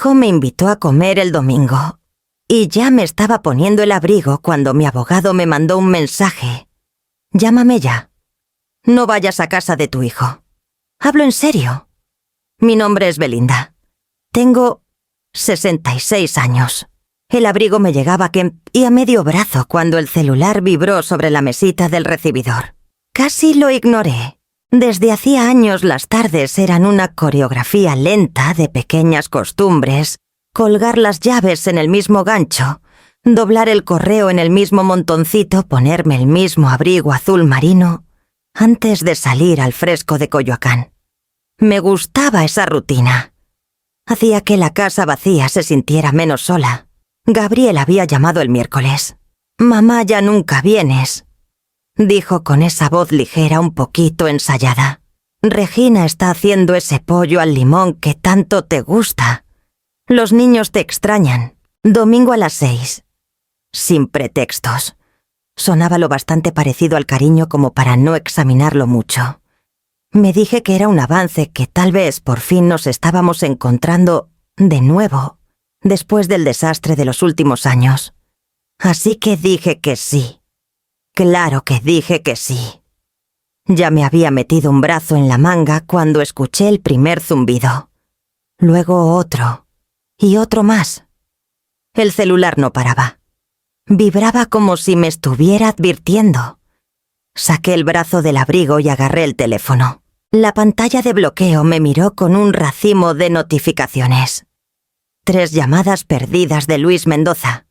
hijo me invitó a comer el domingo y ya me estaba poniendo el abrigo cuando mi abogado me mandó un mensaje. Llámame ya. No vayas a casa de tu hijo. Hablo en serio. Mi nombre es Belinda. Tengo 66 años. El abrigo me llegaba y a medio brazo cuando el celular vibró sobre la mesita del recibidor. Casi lo ignoré. Desde hacía años las tardes eran una coreografía lenta de pequeñas costumbres, colgar las llaves en el mismo gancho, doblar el correo en el mismo montoncito, ponerme el mismo abrigo azul marino antes de salir al fresco de Coyoacán. Me gustaba esa rutina. Hacía que la casa vacía se sintiera menos sola. Gabriel había llamado el miércoles. «Mamá, ya nunca vienes», dijo con esa voz ligera un poquito ensayada. «Regina está haciendo ese pollo al limón que tanto te gusta. Los niños te extrañan. Domingo a las 6. Sin pretextos. Sonaba lo bastante parecido al cariño como para no examinarlo mucho. Me dije que era un avance, que tal vez por fin nos estábamos encontrando de nuevo, después del desastre de los últimos años. Así que dije que sí. Claro que dije que sí. Ya me había metido un brazo en la manga cuando escuché el primer zumbido. Luego otro. Y otro más. El celular no paraba. Vibraba como si me estuviera advirtiendo. Saqué el brazo del abrigo y agarré el teléfono. La pantalla de bloqueo me miró con un racimo de notificaciones. 3 llamadas perdidas de Luis Mendoza.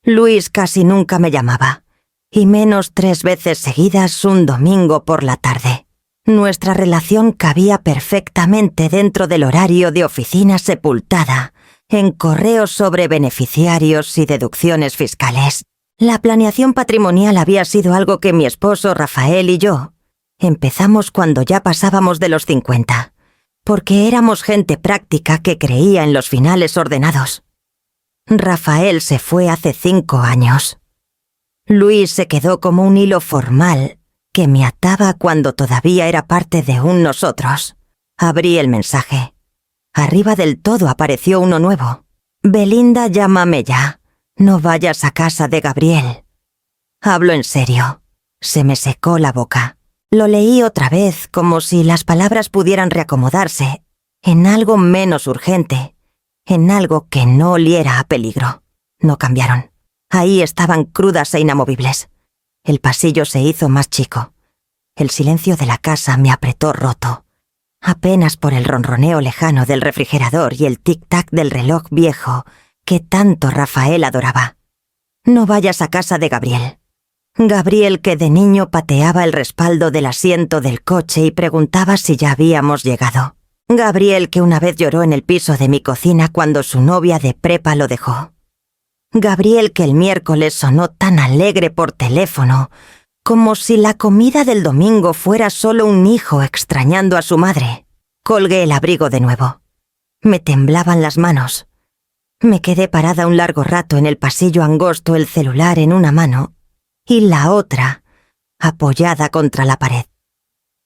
Luis casi nunca me llamaba, y menos 3 veces seguidas un domingo por la tarde. Nuestra relación cabía perfectamente dentro del horario de oficina sepultada en correos sobre beneficiarios y deducciones fiscales. La planeación patrimonial había sido algo que mi esposo Rafael y yo empezamos cuando ya pasábamos de los 50, porque éramos gente práctica que creía en los finales ordenados. Rafael se fue hace 5 años. Luis se quedó como un hilo formal que me ataba cuando todavía era parte de un nosotros. Abrí el mensaje. Arriba del todo apareció uno nuevo. «Belinda, llámame ya. No vayas a casa de Gabriel». Hablo en serio. Se me secó la boca. Lo leí otra vez como si las palabras pudieran reacomodarse en algo menos urgente, en algo que no oliera a peligro. No cambiaron. Ahí estaban crudas e inamovibles. El pasillo se hizo más chico. El silencio de la casa me apretó roto. Apenas por el ronroneo lejano del refrigerador y el tic-tac del reloj viejo que tanto Rafael adoraba. «No vayas a casa de Gabriel». Gabriel, que de niño pateaba el respaldo del asiento del coche y preguntaba si ya habíamos llegado. Gabriel, que una vez lloró en el piso de mi cocina cuando su novia de prepa lo dejó. Gabriel, que el miércoles sonó tan alegre por teléfono, como si la comida del domingo fuera solo un hijo extrañando a su madre. Colgué el abrigo de nuevo. Me temblaban las manos. Me quedé parada un largo rato en el pasillo angosto, el celular en una mano y la otra apoyada contra la pared.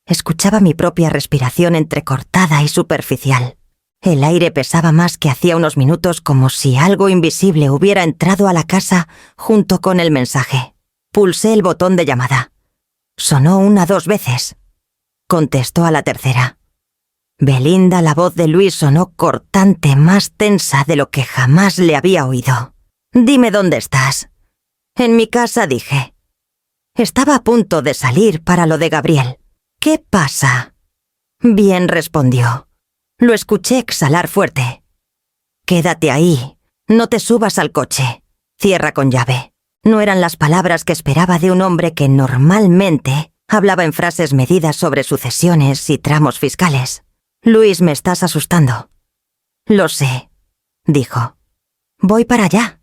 Escuchaba mi propia respiración entrecortada y superficial. El aire pesaba más que hacía unos minutos, como si algo invisible hubiera entrado a la casa junto con el mensaje. Pulsé el botón de llamada. Sonó 1 o 2 veces. Contestó a la tercera. Belinda, la voz de Luis sonó cortante, más tensa de lo que jamás le había oído. «Dime dónde estás». «En mi casa», dije. Estaba a punto de salir para lo de Gabriel. «¿Qué pasa?» «Bien», respondió. Lo escuché exhalar fuerte. «Quédate ahí. No te subas al coche. Cierra con llave». No eran las palabras que esperaba de un hombre que normalmente hablaba en frases medidas sobre sucesiones y tramos fiscales. «Luis, me estás asustando». «Lo sé», dijo. «Voy para allá.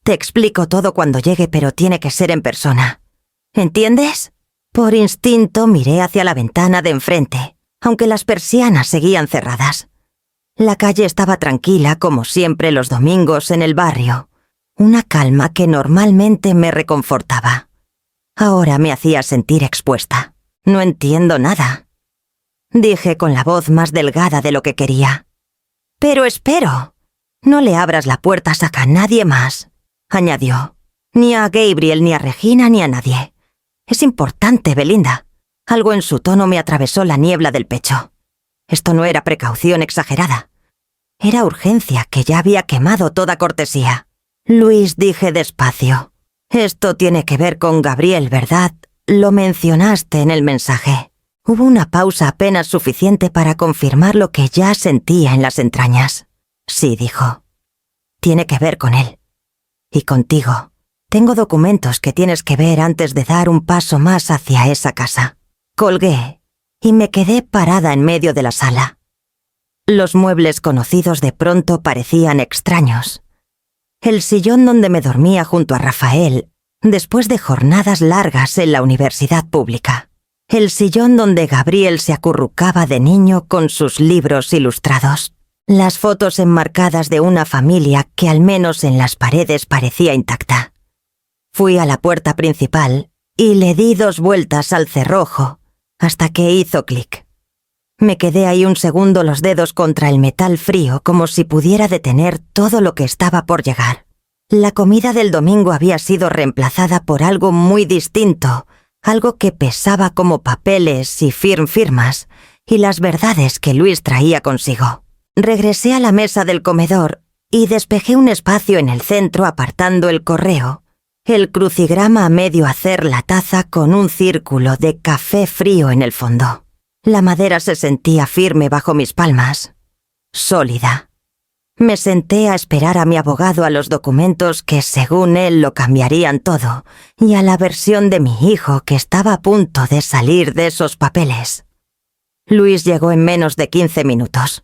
Te explico todo cuando llegue, pero tiene que ser en persona. ¿Entiendes?» Por instinto miré hacia la ventana de enfrente, aunque las persianas seguían cerradas. La calle estaba tranquila, como siempre los domingos en el barrio. Una calma que normalmente me reconfortaba. Ahora me hacía sentir expuesta. «No entiendo nada», dije con la voz más delgada de lo que quería. «Pero espero». No le abras la puerta a nadie más, añadió. Ni a Gabriel, ni a Regina, ni a nadie. Es importante, Belinda. Algo en su tono me atravesó la niebla del pecho. Esto no era precaución exagerada. Era urgencia que ya había quemado toda cortesía. Luis, dije despacio. Esto tiene que ver con Gabriel, ¿verdad? Lo mencionaste en el mensaje. Hubo una pausa apenas suficiente para confirmar lo que ya sentía en las entrañas. Sí, dijo. Tiene que ver con él. Y contigo. Tengo documentos que tienes que ver antes de dar un paso más hacia esa casa. Colgué y me quedé parada en medio de la sala. Los muebles conocidos de pronto parecían extraños. El sillón donde me dormía junto a Rafael, después de jornadas largas en la universidad pública. El sillón donde Gabriel se acurrucaba de niño con sus libros ilustrados. Las fotos enmarcadas de una familia que al menos en las paredes parecía intacta. Fui a la puerta principal y le di 2 vueltas al cerrojo hasta que hizo clic. Me quedé ahí un segundo los dedos contra el metal frío como si pudiera detener todo lo que estaba por llegar. La comida del domingo había sido reemplazada por algo muy distinto, algo que pesaba como papeles y firmas y las verdades que Luis traía consigo. Regresé a la mesa del comedor y despejé un espacio en el centro apartando el correo, el crucigrama a medio hacer la taza con un círculo de café frío en el fondo. La madera se sentía firme bajo mis palmas, sólida. Me senté a esperar a mi abogado a los documentos que según él lo cambiarían todo y a la versión de mi hijo que estaba a punto de salir de esos papeles. Luis llegó en menos de 15 minutos.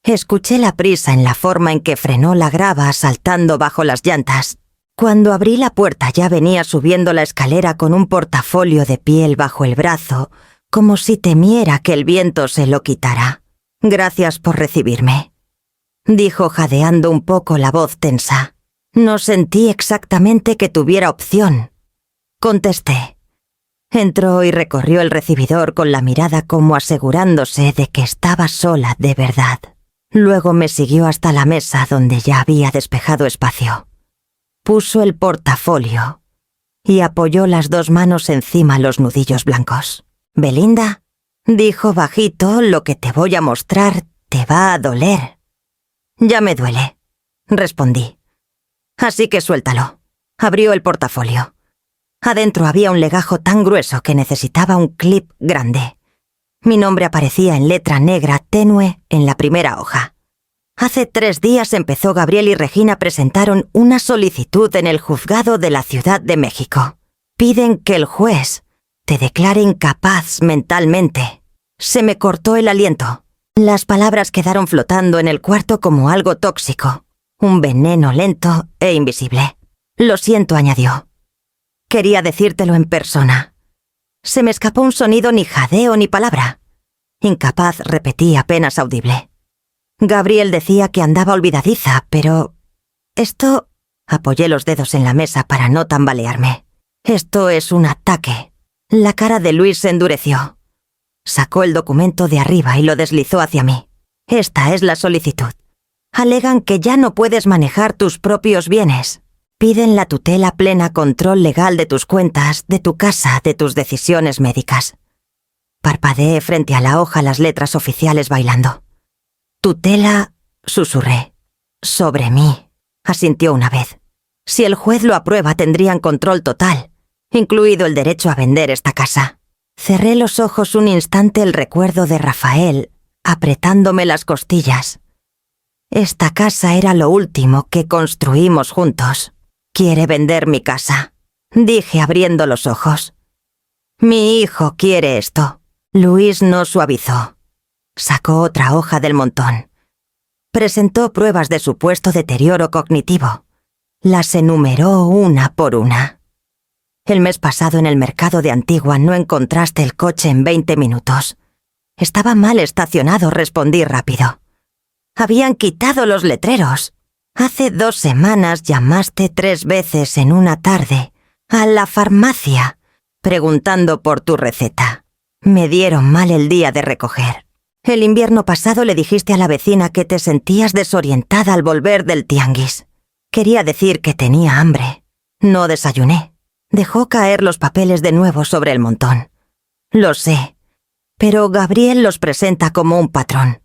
Escuché la prisa en la forma en que frenó la grava saltando bajo las llantas. Cuando abrí la puerta ya venía subiendo la escalera con un portafolio de piel bajo el brazo, como si temiera que el viento se lo quitara. Gracias por recibirme, dijo jadeando un poco la voz tensa. No sentí exactamente que tuviera opción. Contesté. Entró y recorrió el recibidor con la mirada como asegurándose de que estaba sola de verdad. Luego me siguió hasta la mesa donde ya había despejado espacio. Puso el portafolio y apoyó las 2 manos encima los nudillos blancos. Belinda, dijo bajito, lo que te voy a mostrar te va a doler. Ya me duele, respondí. Así que suéltalo. Abrió el portafolio. Adentro había un legajo tan grueso que necesitaba un clip grande. Mi nombre aparecía en letra negra tenue en la primera hoja. Hace 3 días empezó Gabriel y Regina presentaron una solicitud en el juzgado de la Ciudad de México. Piden que el juez te declare incapaz mentalmente. Se me cortó el aliento. Las palabras quedaron flotando en el cuarto como algo tóxico, un veneno lento e invisible. Lo siento, añadió. Quería decírtelo en persona. Se me escapó un sonido ni jadeo ni palabra. Incapaz, repetí apenas audible. Gabriel decía que andaba olvidadiza, pero... Esto... Apoyé los dedos en la mesa para no tambalearme. Esto es un ataque. La cara de Luis se endureció. Sacó el documento de arriba y lo deslizó hacia mí. Esta es la solicitud. Alegan que ya no puedes manejar tus propios bienes. Piden la tutela plena control legal de tus cuentas, de tu casa, de tus decisiones médicas. Parpadeé frente a la hoja las letras oficiales bailando. Tutela, susurré. Sobre mí, asintió una vez. Si el juez lo aprueba tendrían control total, incluido el derecho a vender esta casa. Cerré los ojos un instante el recuerdo de Rafael, apretándome las costillas. Esta casa era lo último que construimos juntos. Quiere vender mi casa, dije abriendo los ojos. Mi hijo quiere esto. Luis no suavizó. Sacó otra hoja del montón. Presentó pruebas de supuesto deterioro cognitivo. Las enumeró una por una. El mes pasado en el mercado de Antigua no encontraste el coche en 20 minutos. Estaba mal estacionado, respondí rápido. Habían quitado los letreros. Hace 2 semanas llamaste 3 veces en una tarde a la farmacia preguntando por tu receta. Me dieron mal el día de recoger. El invierno pasado le dijiste a la vecina que te sentías desorientada al volver del tianguis. Quería decir que tenía hambre. No desayuné. Dejó caer los papeles de nuevo sobre el montón. Lo sé, pero Gabriel los presenta como un patrón.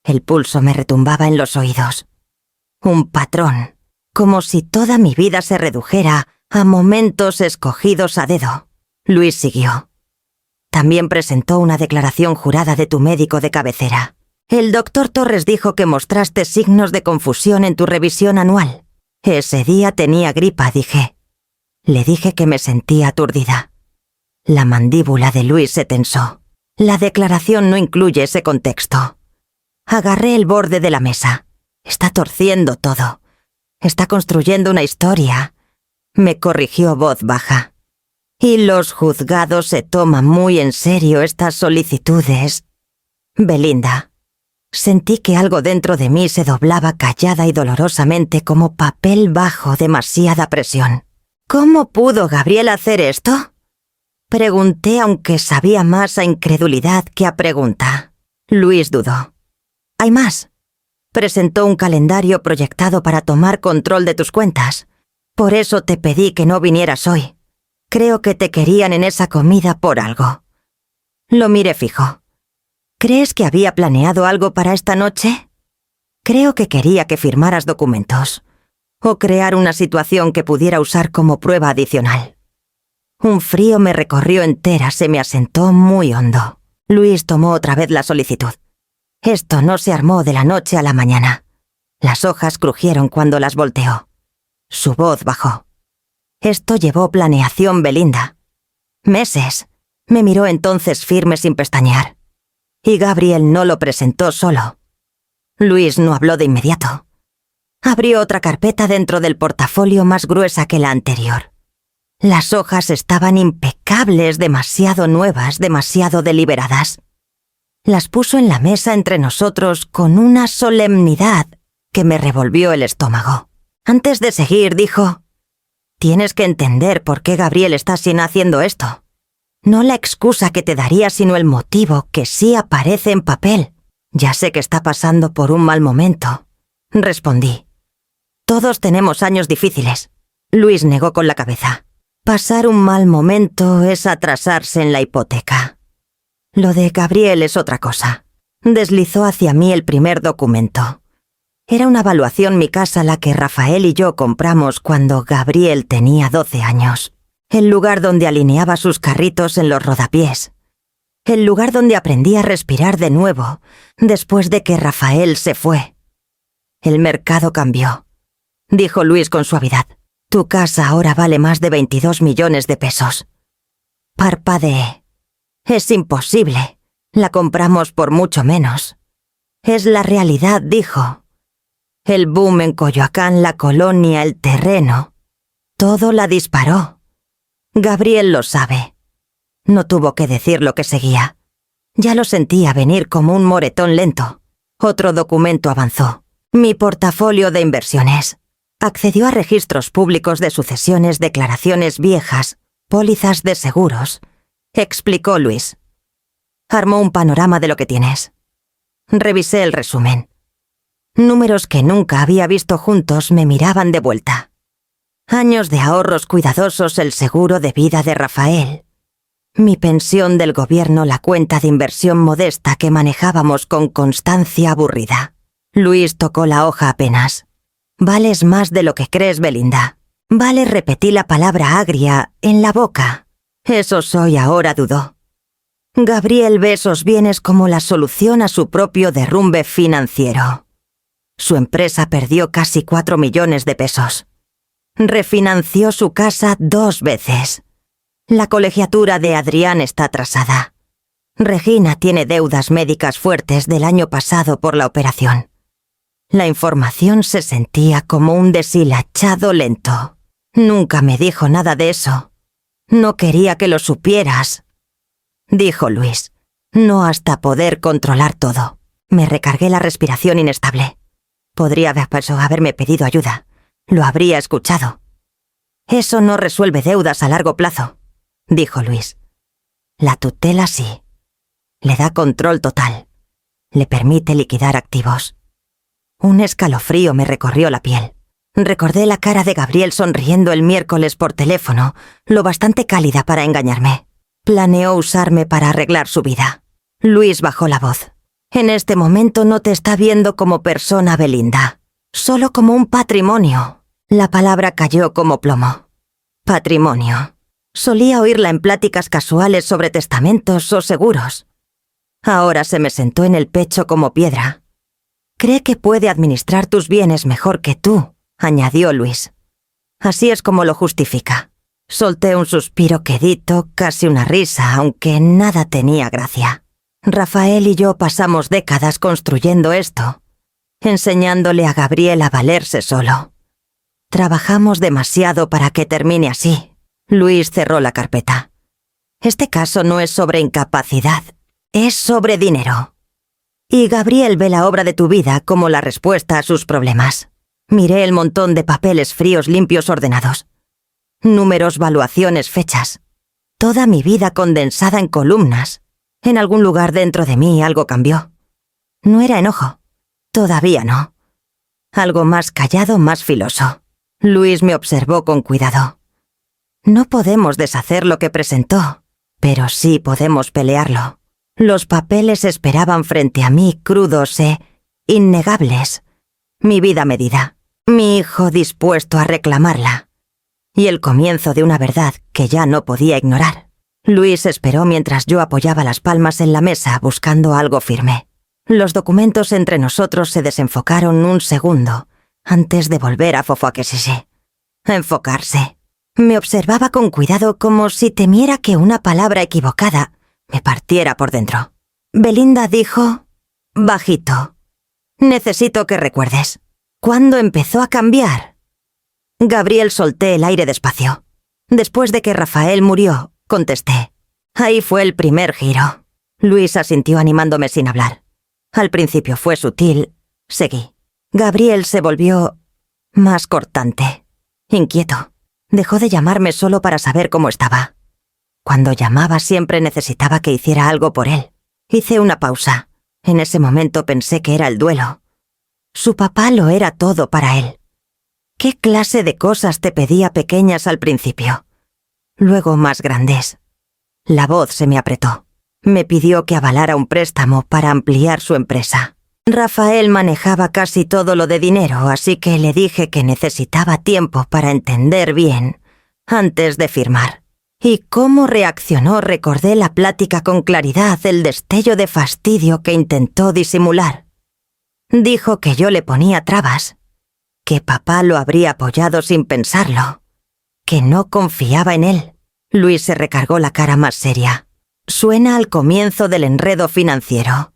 El pulso me retumbaba en los oídos. Un patrón, como si toda mi vida se redujera a momentos escogidos a dedo. Luis siguió. También presentó una declaración jurada de tu médico de cabecera. El doctor Torres dijo que mostraste signos de confusión en tu revisión anual. Ese día tenía gripa, dije. Le dije que me sentía aturdida. La mandíbula de Luis se tensó. La declaración no incluye ese contexto. Agarré el borde de la mesa. Está torciendo todo. Está construyendo una historia. Me corrigió voz baja. Y los juzgados se toman muy en serio estas solicitudes. Belinda. Sentí que algo dentro de mí se doblaba callada y dolorosamente como papel bajo demasiada presión. ¿Cómo pudo Gabriel hacer esto? Pregunté, aunque sabía más a incredulidad que a pregunta. Luis dudó. ¿Hay más? Presentó un calendario proyectado para tomar control de tus cuentas. Por eso te pedí que no vinieras hoy. Creo que te querían en esa comida por algo. Lo miré fijo. ¿Crees que había planeado algo para esta noche? Creo que quería que firmaras documentos. O crear una situación que pudiera usar como prueba adicional. Un frío me recorrió entera, se me asentó muy hondo. Luis tomó otra vez la solicitud. Esto no se armó de la noche a la mañana. Las hojas crujieron cuando las volteó. Su voz bajó. Esto llevó planeación, Belinda. Meses. Me miró entonces firme sin pestañear. Y Gabriel no lo presentó solo. Luis no habló de inmediato. Abrió otra carpeta dentro del portafolio más gruesa que la anterior. Las hojas estaban impecables, demasiado nuevas, demasiado deliberadas. Las puso en la mesa entre nosotros con una solemnidad que me revolvió el estómago. Antes de seguir, dijo: «Tienes que entender por qué Gabriel está haciendo esto. No la excusa que te daría, sino el motivo que sí aparece en papel. Ya sé que está pasando por un mal momento», respondí. «Todos tenemos años difíciles». Luis negó con la cabeza. «Pasar un mal momento es atrasarse en la hipoteca. Lo de Gabriel es otra cosa». Deslizó hacia mí el primer documento. Era una evaluación mi casa la que Rafael y yo compramos cuando Gabriel tenía 12 años. El lugar donde alineaba sus carritos en los rodapiés. El lugar donde aprendí a respirar de nuevo después de que Rafael se fue. «El mercado cambió», dijo Luis con suavidad. «Tu casa ahora vale más de 22 millones de pesos». Parpadeé. «Es imposible. La compramos por mucho menos». «Es la realidad», dijo. «El boom en Coyoacán, la colonia, el terreno. Todo la disparó. Gabriel lo sabe». No tuvo que decir lo que seguía. Ya lo sentía venir como un moretón lento. Otro documento avanzó. Mi portafolio de inversiones. Accedió a registros públicos de sucesiones, declaraciones viejas, pólizas de seguros. Explicó Luis. Armó un panorama de lo que tienes. Revisé el resumen. Números que nunca había visto juntos me miraban de vuelta. Años de ahorros cuidadosos, el seguro de vida de Rafael. Mi pensión del gobierno, la cuenta de inversión modesta que manejábamos con constancia aburrida. Luis tocó la hoja apenas. «Vales más de lo que crees, Belinda. Vale, repetí la palabra agria en la boca. Eso soy ahora», dudó. «Gabriel ve esos bienes como la solución a su propio derrumbe financiero. Su empresa perdió casi 4 millones de pesos. Refinanció su casa 2 veces. La colegiatura de Adrián está atrasada. Regina tiene deudas médicas fuertes del año pasado por la operación». La información se sentía como un deshilachado lento. «Nunca me dijo nada de eso. No quería que lo supieras», dijo Luis. «No hasta poder controlar todo». Me recargué la respiración inestable. Podría haberme pedido ayuda. Lo habría escuchado. «Eso no resuelve deudas a largo plazo», dijo Luis. «La tutela sí. Le da control total. Le permite liquidar activos. Un escalofrío me recorrió la piel. Recordé la cara de Gabriel sonriendo el miércoles por teléfono, lo bastante cálida para engañarme. Planeó usarme para arreglar su vida. Luis bajó la voz. En este momento no te está viendo como persona, Belinda, solo como un patrimonio. La palabra cayó como plomo. Patrimonio. Solía oírla en pláticas casuales sobre testamentos o seguros. Ahora se me sentó en el pecho como piedra. Cree que puede administrar tus bienes mejor que tú, añadió Luis. Así es como lo justifica. Solté un suspiro quedito, casi una risa, aunque nada tenía gracia. Rafael y yo pasamos décadas construyendo esto, enseñándole a Gabriel a valerse solo. Trabajamos demasiado para que termine así. Luis cerró la carpeta. Este caso no es sobre incapacidad, es sobre dinero. Y Gabriel ve la obra de tu vida como la respuesta a sus problemas. Miré el montón de papeles fríos, limpios, ordenados. Números, valuaciones, fechas. Toda mi vida condensada en columnas. En algún lugar dentro de mí algo cambió. No era enojo. Todavía no. Algo más callado, más filoso. Luis me observó con cuidado. No podemos deshacer lo que presentó, pero sí podemos pelearlo. Los papeles esperaban frente a mí crudos e innegables. Mi vida medida. Mi hijo dispuesto a reclamarla. Y el comienzo de una verdad que ya no podía ignorar. Luis esperó mientras yo apoyaba las palmas en la mesa buscando algo firme. Los documentos entre nosotros se desenfocaron un segundo antes de volver a fofoquesese. Enfocarse. Me observaba con cuidado como si temiera que una palabra equivocada me partiera por dentro. Belinda dijo, bajito, necesito que recuerdes. ¿Cuándo empezó a cambiar? Gabriel, solté el aire despacio. Después de que Rafael murió, contesté. Ahí fue el primer giro. Luis asintió animándome sin hablar. Al principio fue sutil. Seguí. Gabriel se volvió más cortante, inquieto. Dejó de llamarme solo para saber cómo estaba. Cuando llamaba siempre necesitaba que hiciera algo por él. Hice una pausa. En ese momento pensé que era el duelo. Su papá lo era todo para él. ¿Qué clase de cosas te pedía pequeñas al principio? Luego más grandes. La voz se me apretó. Me pidió que avalara un préstamo para ampliar su empresa. Rafael manejaba casi todo lo de dinero, así que le dije que necesitaba tiempo para entender bien antes de firmar. Y cómo reaccionó recordé la plática con claridad, el destello de fastidio que intentó disimular. Dijo que yo le ponía trabas, que papá lo habría apoyado sin pensarlo, que no confiaba en él. Luis se recargó la cara más seria. Suena al comienzo del enredo financiero.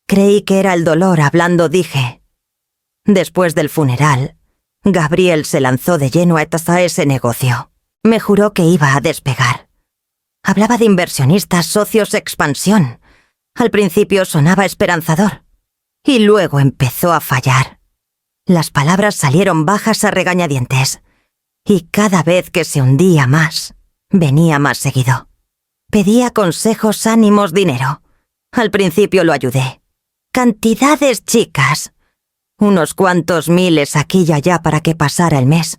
Creí que era el dolor hablando, dije. Después del funeral, Gabriel se lanzó de lleno a ese negocio. Me juró que iba a despegar. Hablaba de inversionistas, socios, expansión. Al principio sonaba esperanzador. Y luego empezó a fallar. Las palabras salieron bajas a regañadientes. Y cada vez que se hundía más, venía más seguido. Pedía consejos, ánimos, dinero. Al principio lo ayudé. Cantidades chicas. Unos cuantos miles aquí y allá para que pasara el mes.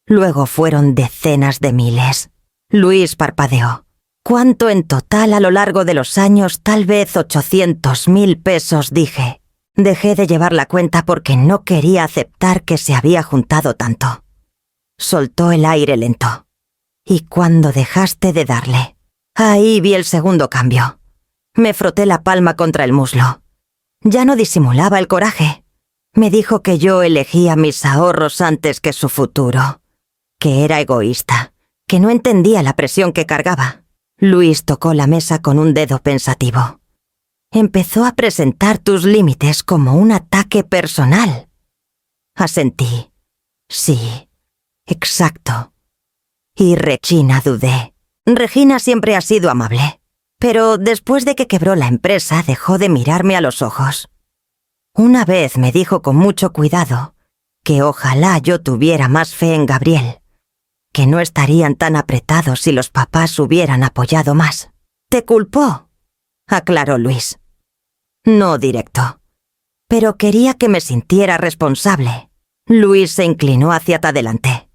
Luego fueron decenas de miles. Luis parpadeó. ¿Cuánto en total a lo largo de los años? Tal vez 800.000 pesos, dije. Dejé de llevar la cuenta porque no quería aceptar que se había juntado tanto. Soltó el aire lento. ¿Y cuándo dejaste de darle? Ahí vi el segundo cambio. Me froté la palma contra el muslo. Ya no disimulaba el coraje. Me dijo que yo elegía mis ahorros antes que su futuro. Que era egoísta. Que no entendía la presión que cargaba. Luis tocó la mesa con un dedo pensativo. Empezó a presentar tus límites como un ataque personal. Asentí. Sí, exacto. Y Regina dudé. Regina siempre ha sido amable, pero después de que quebró la empresa dejó de mirarme a los ojos. Una vez me dijo con mucho cuidado que ojalá yo tuviera más fe en Gabriel, que no estarían tan apretados si los papás hubieran apoyado más. «Te culpó», aclaró Luis. No directo. Pero quería que me sintiera responsable. Luis se inclinó hacia adelante.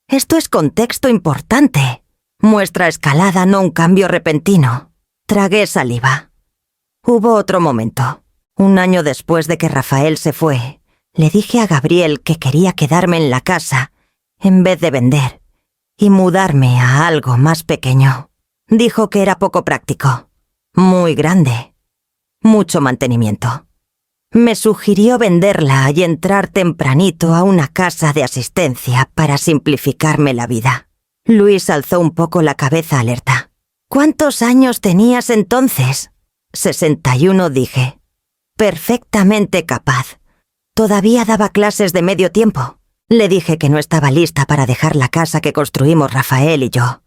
Esto es contexto importante. Muestra escalada, no un cambio repentino. Tragué saliva. Hubo otro momento. Un año después de que Rafael se fue, le dije a Gabriel que quería quedarme en la casa en vez de vender y mudarme a algo más pequeño. Dijo que era poco práctico, muy grande, mucho mantenimiento. Me sugirió venderla y entrar tempranito a una casa de asistencia para simplificarme la vida. Luis alzó un poco la cabeza alerta. ¿Cuántos años tenías entonces? 61, dije. Perfectamente capaz. Todavía daba clases de medio tiempo. Le dije que no estaba lista para dejar la casa que construimos Rafael y yo.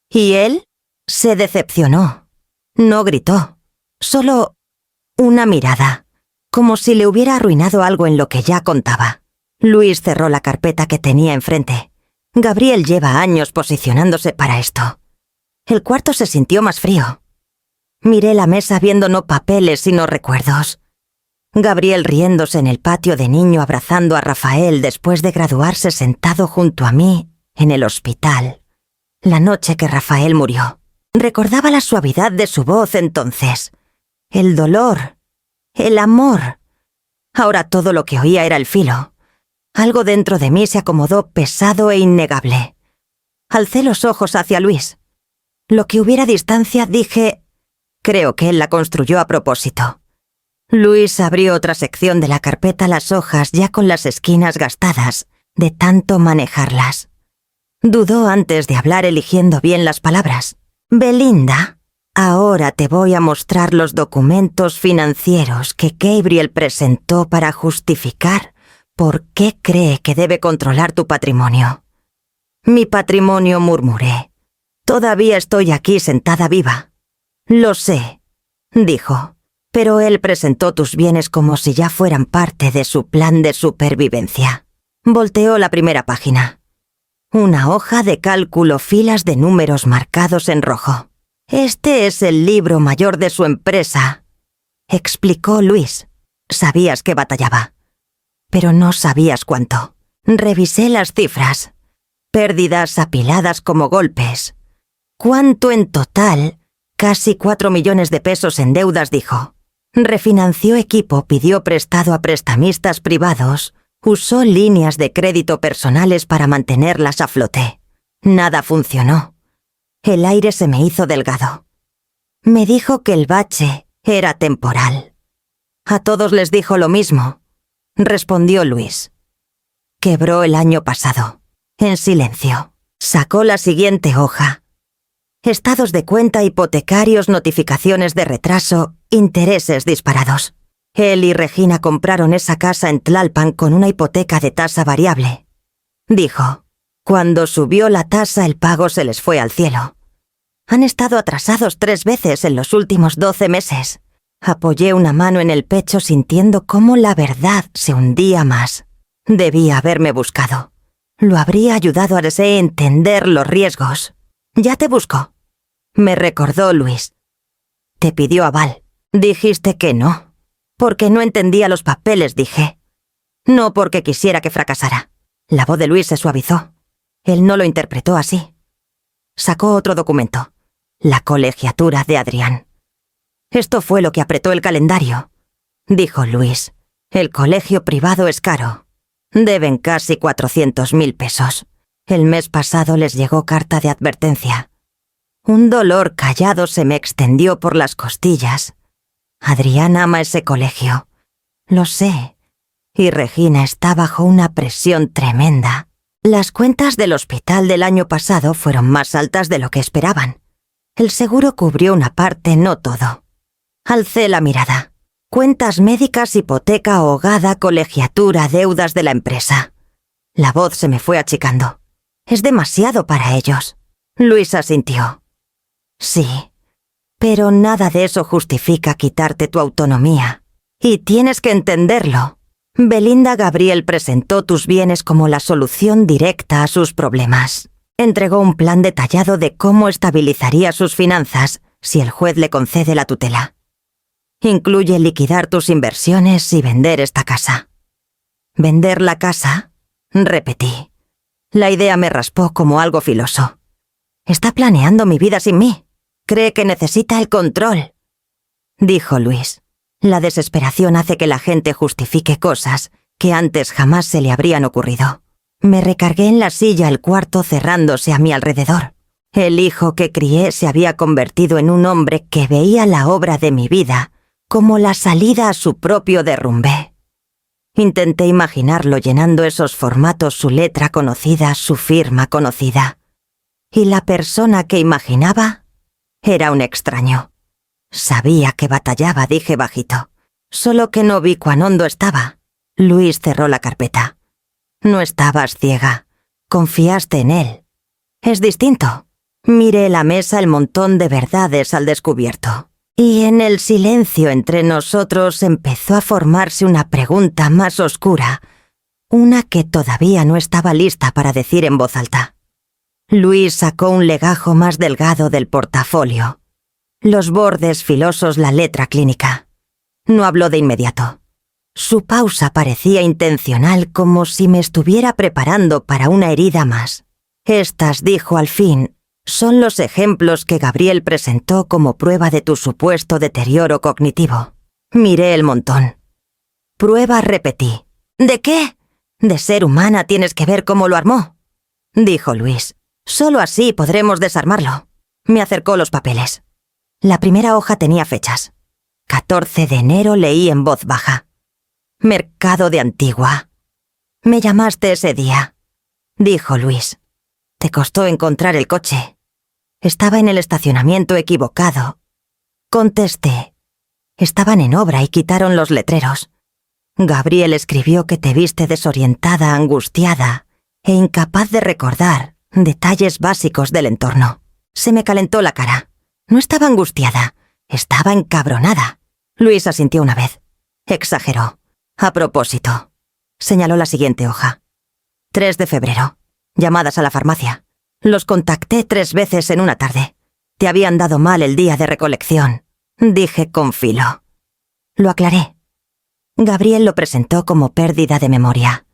¿Y él? Se decepcionó. No gritó. Solo una mirada, como si le hubiera arruinado algo en lo que ya contaba. Luis cerró la carpeta que tenía enfrente. Gabriel lleva años posicionándose para esto. El cuarto se sintió más frío. Miré la mesa viendo no papeles sino recuerdos. Gabriel riéndose en el patio de niño abrazando a Rafael después de graduarse sentado junto a mí en el hospital. La noche que Rafael murió. Recordaba la suavidad de su voz entonces. El dolor. El amor. Ahora todo lo que oía era el filo. Algo dentro de mí se acomodó pesado e innegable. Alcé los ojos hacia Luis. Lo que hubiera distancia dije, creo que él la construyó a propósito. Luis abrió otra sección de la carpeta, las hojas ya con las esquinas gastadas, de tanto manejarlas. Dudó antes de hablar eligiendo bien las palabras. Belinda, ahora te voy a mostrar los documentos financieros que Gabriel presentó para justificar por qué cree que debe controlar tu patrimonio. Mi patrimonio, murmuré. Todavía estoy aquí sentada viva. Lo sé, dijo, pero él presentó tus bienes como si ya fueran parte de su plan de supervivencia. Volteó la primera página. Una hoja de cálculo, filas de números marcados en rojo. Este es el libro mayor de su empresa, explicó Luis. Sabías que batallaba, pero no sabías cuánto. Revisé las cifras. Pérdidas apiladas como golpes. ¿Cuánto en total? Casi 4 millones de pesos en deudas, dijo. Refinanció equipo, pidió prestado a prestamistas privados, usó líneas de crédito personales para mantenerlas a flote. Nada funcionó. El aire se me hizo delgado. Me dijo que el bache era temporal. A todos les dijo lo mismo, respondió Luis. Quebró el año pasado, en silencio. Sacó la siguiente hoja. Estados de cuenta hipotecarios, notificaciones de retraso, intereses disparados. Él y Regina compraron esa casa en Tlalpan con una hipoteca de tasa variable. Dijo, cuando subió la tasa el pago se les fue al cielo. Han estado atrasados 3 veces en los últimos 12 meses. Apoyé una mano en el pecho sintiendo cómo la verdad se hundía más. Debía haberme buscado. Lo habría ayudado a entender los riesgos. Ya te busco. Me recordó Luis. Te pidió aval. Dijiste que no. Porque no entendía los papeles, dije. No porque quisiera que fracasara. La voz de Luis se suavizó. Él no lo interpretó así. Sacó otro documento. La colegiatura de Adrián. Esto fue lo que apretó el calendario, dijo Luis. El colegio privado es caro. Deben casi 400.000 pesos. El mes pasado les llegó carta de advertencia. Un dolor callado se me extendió por las costillas. Adrián ama ese colegio. Lo sé. Y Regina está bajo una presión tremenda. Las cuentas del hospital del año pasado fueron más altas de lo que esperaban. El seguro cubrió una parte, no todo. Alcé la mirada. Cuentas médicas, hipoteca ahogada, colegiatura, deudas de la empresa. La voz se me fue achicando. Es demasiado para ellos. Luis asintió. Sí, pero nada de eso justifica quitarte tu autonomía. Y tienes que entenderlo. Belinda Gabriel presentó tus bienes como la solución directa a sus problemas. Entregó un plan detallado de cómo estabilizaría sus finanzas si el juez le concede la tutela. Incluye liquidar tus inversiones y vender esta casa. ¿Vender la casa? Repetí. La idea me raspó como algo filoso. Está planeando mi vida sin mí. Cree que necesita el control, dijo Luis. La desesperación hace que la gente justifique cosas que antes jamás se le habrían ocurrido. Me recargué en la silla, el cuarto cerrándose a mi alrededor. El hijo que crié se había convertido en un hombre que veía la obra de mi vida como la salida a su propio derrumbe. Intenté imaginarlo llenando esos formatos, su letra conocida, su firma conocida. Y la persona que imaginaba era un extraño. Sabía que batallaba, dije bajito. Solo que no vi cuán hondo estaba. Luis cerró la carpeta. No estabas ciega. Confiaste en él. Es distinto. Miré la mesa, el montón de verdades al descubierto. Y en el silencio entre nosotros empezó a formarse una pregunta más oscura, una que todavía no estaba lista para decir en voz alta. Luis sacó un legajo más delgado del portafolio. Los bordes filosos, la letra clínica. No habló de inmediato. Su pausa parecía intencional, como si me estuviera preparando para una herida más. Estas, dijo al fin, son los ejemplos que Gabriel presentó como prueba de tu supuesto deterioro cognitivo. Miré el montón. Prueba, repetí. ¿De qué? De ser humana tienes que ver cómo lo armó, dijo Luis. Solo así podremos desarmarlo. Me acercó los papeles. La primera hoja tenía fechas. 14 de enero leí en voz baja. Mercado de Antigua. Me llamaste ese día, dijo Luis. Te costó encontrar el coche. Estaba en el estacionamiento equivocado. Contesté. Estaban en obra y quitaron los letreros. Gabriel escribió que te viste desorientada, angustiada e incapaz de recordar detalles básicos del entorno. Se me calentó la cara. No estaba angustiada, estaba encabronada. Luis asintió una vez. Exageró. A propósito. Señaló la siguiente hoja. 3 de febrero. Llamadas a la farmacia. Los contacté 3 veces en una tarde. Te habían dado mal el día de recolección, dije con filo. Lo aclaré. Gabriel lo presentó como pérdida de memoria.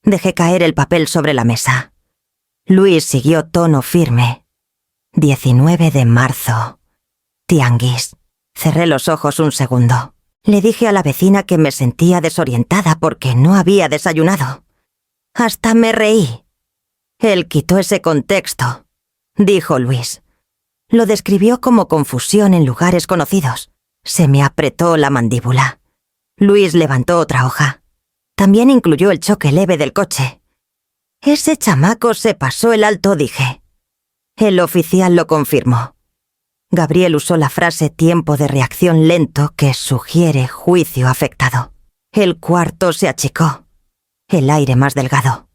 Dejé caer el papel sobre la mesa. Luis siguió tono firme. 19 de marzo. Tianguis. Cerré los ojos un segundo. Le dije a la vecina que me sentía desorientada porque no había desayunado. Hasta me reí. Él quitó ese contexto, dijo Luis. Lo describió como confusión en lugares conocidos. Se me apretó la mandíbula. Luis levantó otra hoja. También incluyó el choque leve del coche. Ese chamaco se pasó el alto, dije. El oficial lo confirmó. Gabriel usó la frase tiempo de reacción lento que sugiere juicio afectado. El cuarto se achicó. El aire más delgado.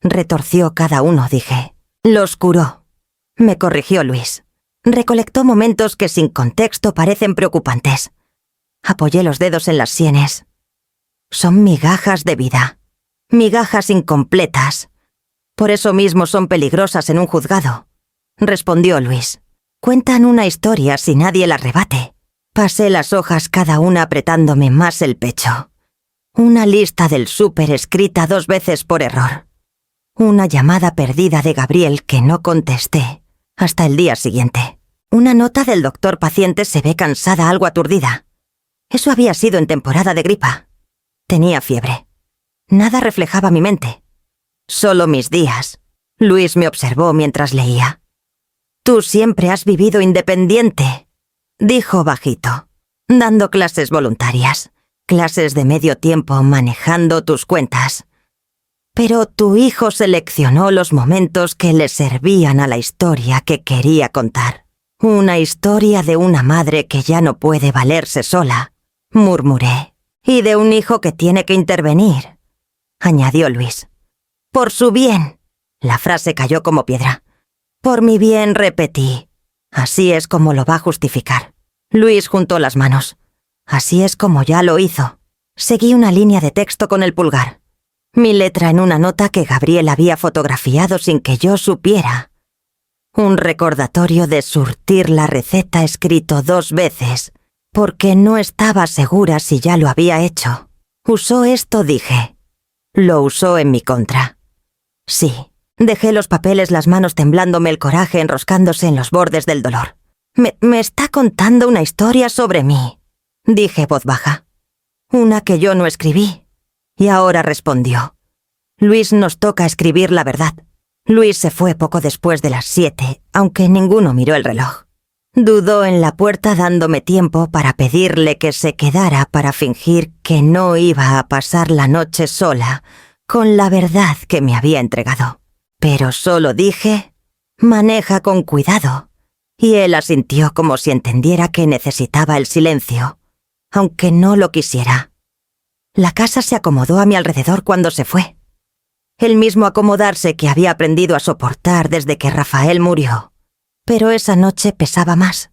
Retorció cada uno, dije. Los curó. Me corrigió Luis. Recolectó momentos que sin contexto parecen preocupantes. Apoyé los dedos en las sienes. Son migajas de vida. Migajas incompletas. Por eso mismo son peligrosas en un juzgado, respondió Luis. Cuentan una historia si nadie la rebate. Pasé las hojas cada una apretándome más el pecho. Una lista del súper escrita 2 veces por error. Una llamada perdida de Gabriel que no contesté hasta el día siguiente. Una nota del doctor paciente se ve cansada, algo aturdida. Eso había sido en temporada de gripa. Tenía fiebre. Nada reflejaba mi mente. Solo mis días. Luis me observó mientras leía. Tú siempre has vivido independiente, dijo bajito, dando clases voluntarias, clases de medio tiempo manejando tus cuentas. Pero tu hijo seleccionó los momentos que le servían a la historia que quería contar. Una historia de una madre que ya no puede valerse sola, murmuré, y de un hijo que tiene que intervenir, añadió Luis. Por su bien. La frase cayó como piedra. Por mi bien, repetí. Así es como lo va a justificar. Luis juntó las manos. Así es como ya lo hizo. Seguí una línea de texto con el pulgar. Mi letra en una nota que Gabriel había fotografiado sin que yo supiera. Un recordatorio de surtir la receta escrito 2 veces porque no estaba segura si ya lo había hecho. ¿Usó esto?, dije. Lo usó en mi contra. Sí, dejé los papeles, las manos temblándome, el coraje enroscándose en los bordes del dolor. Me está contando una historia sobre mí, dije voz baja. Una que yo no escribí. Y ahora respondió. Luis, nos toca escribir la verdad. Luis se fue poco después de las 7, aunque ninguno miró el reloj. Dudó en la puerta dándome tiempo para pedirle que se quedara para fingir que no iba a pasar la noche sola con la verdad que me había entregado. Pero solo dije, maneja con cuidado. Y él asintió como si entendiera que necesitaba el silencio, aunque no lo quisiera. La casa se acomodó a mi alrededor cuando se fue. El mismo acomodarse que había aprendido a soportar desde que Rafael murió. Pero esa noche pesaba más.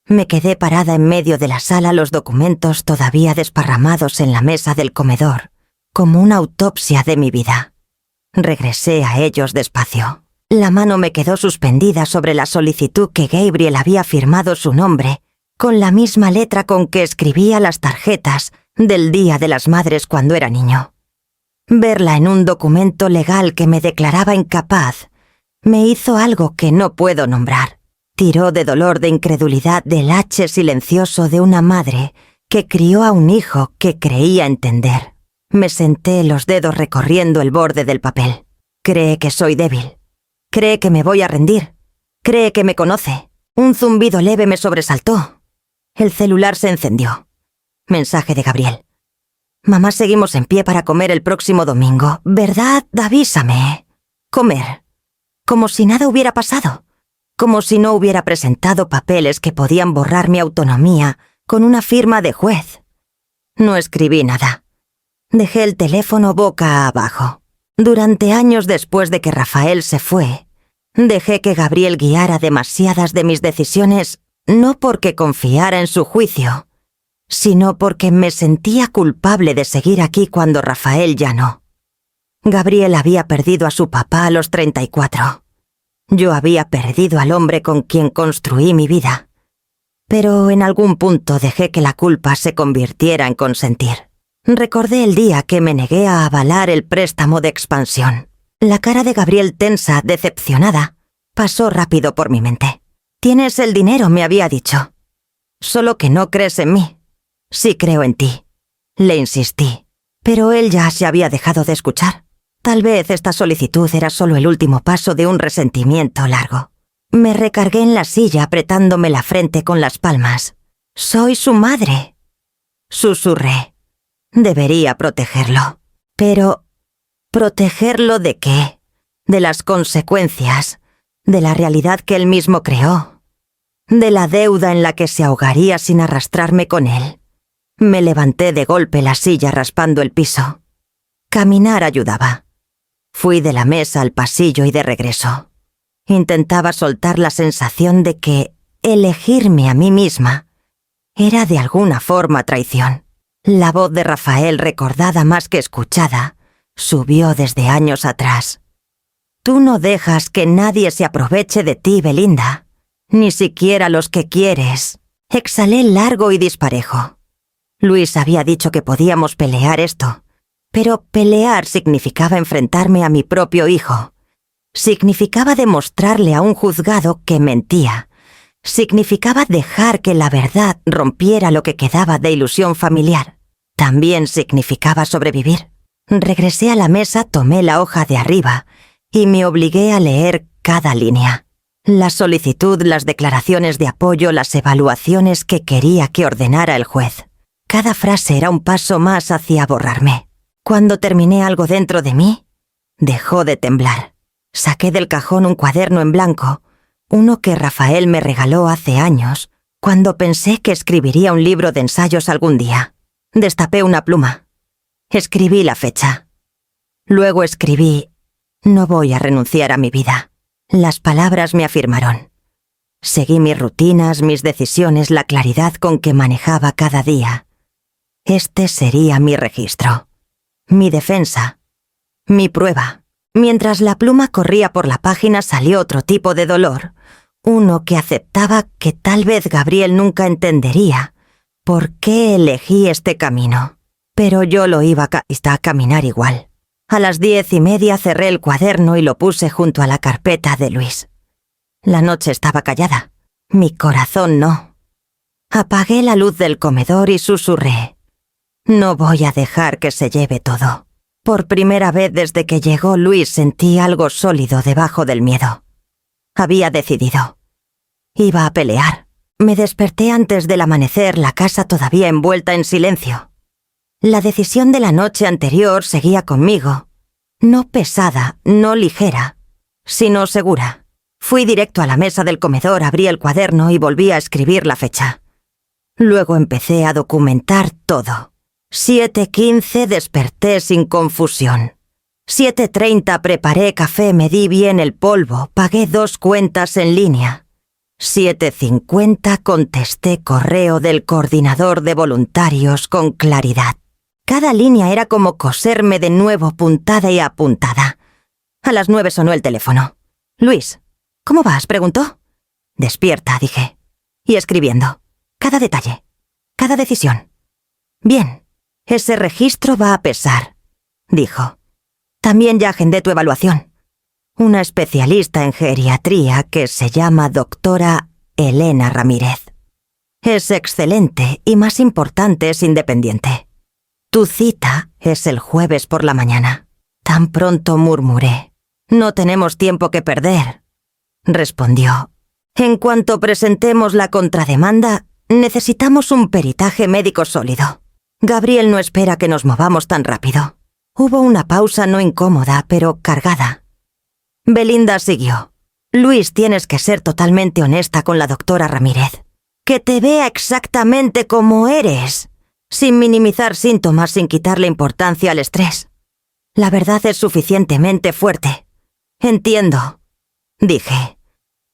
Me quedé parada en medio de la sala, los documentos todavía desparramados en la mesa del comedor, como una autopsia de mi vida. Regresé a ellos despacio. La mano me quedó suspendida sobre la solicitud que Gabriel había firmado su nombre, con la misma letra con que escribía las tarjetas del Día de las Madres cuando era niño. Verla en un documento legal que me declaraba incapaz me hizo algo que no puedo nombrar. Tiró de dolor, de incredulidad, del H silencioso de una madre que crió a un hijo que creía entender. Me senté, los dedos recorriendo el borde del papel. Cree que soy débil. Cree que me voy a rendir. Cree que me conoce. Un zumbido leve me sobresaltó. El celular se encendió. Mensaje de Gabriel. Mamá, seguimos en pie para comer el próximo domingo. ¿Verdad? Avísame. Comer. Como si nada hubiera pasado. Como si no hubiera presentado papeles que podían borrar mi autonomía con una firma de juez. No escribí nada. Dejé el teléfono boca abajo. Durante años después de que Rafael se fue, dejé que Gabriel guiara demasiadas de mis decisiones, no porque confiara en su juicio, sino porque me sentía culpable de seguir aquí cuando Rafael ya no. Gabriel había perdido a su papá a los 34. Yo había perdido al hombre con quien construí mi vida. Pero en algún punto dejé que la culpa se convirtiera en consentir. Recordé el día que me negué a avalar el préstamo de expansión. La cara de Gabriel tensa, decepcionada, pasó rápido por mi mente. «Tienes el dinero», me había dicho. «Solo que no crees en mí». «Sí creo en ti», le insistí. Pero él ya se había dejado de escuchar. Tal vez esta solicitud era solo el último paso de un resentimiento largo. Me recargué en la silla apretándome la frente con las palmas. «Soy su madre», susurré. Debería protegerlo. Pero, ¿protegerlo de qué? De las consecuencias, de la realidad que él mismo creó, de la deuda en la que se ahogaría sin arrastrarme con él. Me levanté de golpe la silla raspando el piso. Caminar ayudaba. Fui de la mesa al pasillo y de regreso. Intentaba soltar la sensación de que elegirme a mí misma era de alguna forma traición. La voz de Rafael, recordada más que escuchada, subió desde años atrás. «Tú no dejas que nadie se aproveche de ti, Belinda, ni siquiera los que quieres». Exhalé largo y disparejo. Luis había dicho que podíamos pelear esto, pero pelear significaba enfrentarme a mi propio hijo. Significaba demostrarle a un juzgado que mentía. Significaba dejar que la verdad rompiera lo que quedaba de ilusión familiar. También significaba sobrevivir. Regresé a la mesa, tomé la hoja de arriba y me obligué a leer cada línea. La solicitud, las declaraciones de apoyo, las evaluaciones que quería que ordenara el juez. Cada frase era un paso más hacia borrarme. Cuando terminé, algo dentro de mí dejó de temblar. Saqué del cajón un cuaderno en blanco, uno que Rafael me regaló hace años, cuando pensé que escribiría un libro de ensayos algún día. Destapé una pluma. Escribí la fecha. Luego escribí: «No voy a renunciar a mi vida». Las palabras me afirmaron. Seguí mis rutinas, mis decisiones, la claridad con que manejaba cada día. Este sería mi registro, mi defensa, mi prueba. Mientras la pluma corría por la página salió otro tipo de dolor, uno que aceptaba que tal vez Gabriel nunca entendería, por qué elegí este camino, pero yo lo iba a caminar igual. A las 10:30 cerré el cuaderno y lo puse junto a la carpeta de Luis. La noche estaba callada. Mi corazón no. Apagué la luz del comedor y susurré: no voy a dejar que se lleve todo. Por primera vez desde que llegó Luis sentí algo sólido debajo del miedo. Había decidido. Iba a pelear. Me desperté antes del amanecer, la casa todavía envuelta en silencio. La decisión de la noche anterior seguía conmigo. No pesada, no ligera, sino segura. Fui directo a la mesa del comedor, abrí el cuaderno y volví a escribir la fecha. Luego empecé a documentar todo. 7:15 desperté sin confusión. 7:30 preparé café, medí bien el polvo, pagué 2 cuentas en línea. 7:50 contesté correo del coordinador de voluntarios con claridad. Cada línea era como coserme de nuevo, puntada y apuntada. A las 9 sonó el teléfono. «Luis, ¿cómo vas?», preguntó. «Despierta», dije. Y escribiendo. Cada detalle. Cada decisión. «Bien, ese registro va a pesar», dijo. «También ya agendé tu evaluación. Una especialista en geriatría que se llama doctora Elena Ramírez. Es excelente y, más importante, es independiente. Tu cita es el jueves por la mañana». Tan pronto murmuré. «No tenemos tiempo que perder», respondió. «En cuanto presentemos la contrademanda, necesitamos un peritaje médico sólido. Gabriel no espera que nos movamos tan rápido». Hubo una pausa no incómoda, pero cargada. Belinda siguió. «Luis, tienes que ser totalmente honesta con la doctora Ramírez. Que te vea exactamente como eres, sin minimizar síntomas, sin quitarle importancia al estrés. La verdad es suficientemente fuerte». «Entiendo», dije.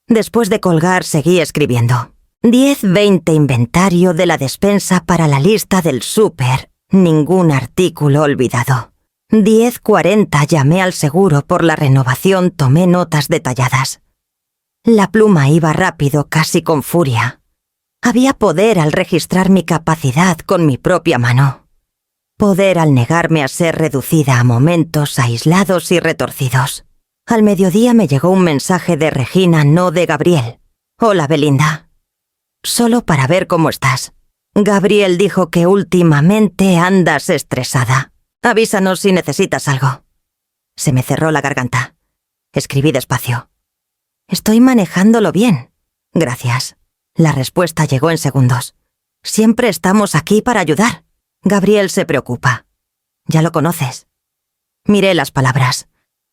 Después de colgar, seguí escribiendo. 10:20 inventario de la despensa para la lista del súper. Ningún artículo olvidado. 10:40 llamé al seguro por la renovación, tomé notas detalladas. La pluma iba rápido, casi con furia. Había poder al registrar mi capacidad con mi propia mano. Poder al negarme a ser reducida a momentos aislados y retorcidos. Al mediodía me llegó un mensaje de Regina, no de Gabriel. «Hola, Belinda. Solo para ver cómo estás. Gabriel dijo que últimamente andas estresada. Avísanos si necesitas algo». Se me cerró la garganta. Escribí despacio. «Estoy manejándolo bien. Gracias». La respuesta llegó en segundos. «Siempre estamos aquí para ayudar. Gabriel se preocupa. Ya lo conoces». Miré las palabras.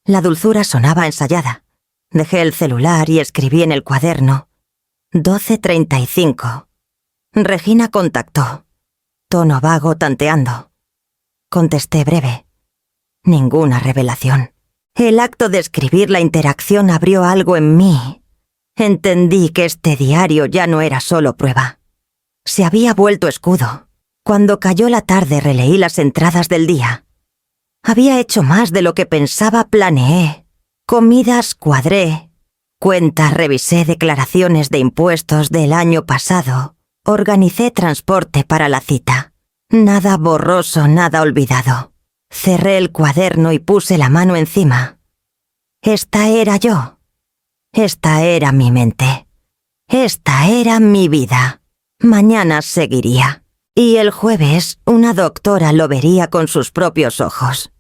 La dulzura sonaba ensayada. Dejé el celular y escribí en el cuaderno. 12:35. Regina contactó. Tono vago, tanteando. Contesté breve. Ninguna revelación. El acto de escribir la interacción abrió algo en mí. Entendí que este diario ya no era solo prueba. Se había vuelto escudo. Cuando cayó la tarde releí las entradas del día. Había hecho más de lo que pensaba, planeé. Comidas cuadré. Cuentas revisé, declaraciones de impuestos del año pasado. Organicé transporte para la cita. Nada borroso, nada olvidado. Cerré el cuaderno y puse la mano encima. Esta era yo. Esta era mi mente. Esta era mi vida. Mañana seguiría. Y el jueves una doctora lo vería con sus propios ojos.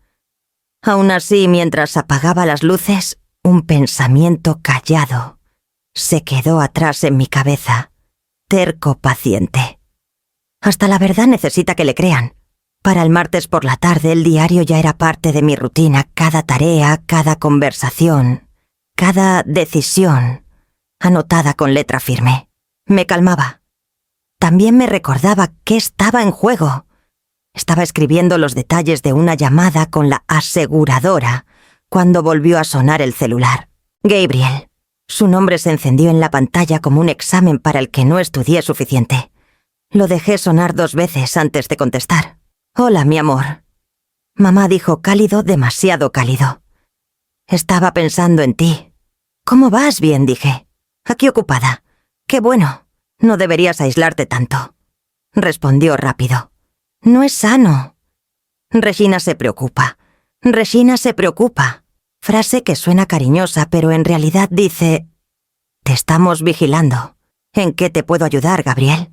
Aún así, mientras apagaba las luces, un pensamiento callado se quedó atrás en mi cabeza, terco, paciente. Hasta la verdad necesita que le crean. Para el martes por la tarde el diario ya era parte de mi rutina, cada tarea, cada conversación, cada decisión, anotada con letra firme. Me calmaba. También me recordaba qué estaba en juego. Estaba escribiendo los detalles de una llamada con la aseguradora cuando volvió a sonar el celular. Gabriel. Su nombre se encendió en la pantalla como un examen para el que no estudié suficiente. Lo dejé sonar 2 veces antes de contestar. «Hola, mi amor». Mamá dijo cálido, demasiado cálido. «Estaba pensando en ti». «¿Cómo vas?» «Bien», dije. «Aquí ocupada». «Qué bueno. No deberías aislarte tanto». respondió rápido. No es sano. Regina se preocupa. Regina se preocupa. Frase que suena cariñosa, pero en realidad dice: te estamos vigilando. ¿En qué te puedo ayudar, Gabriel?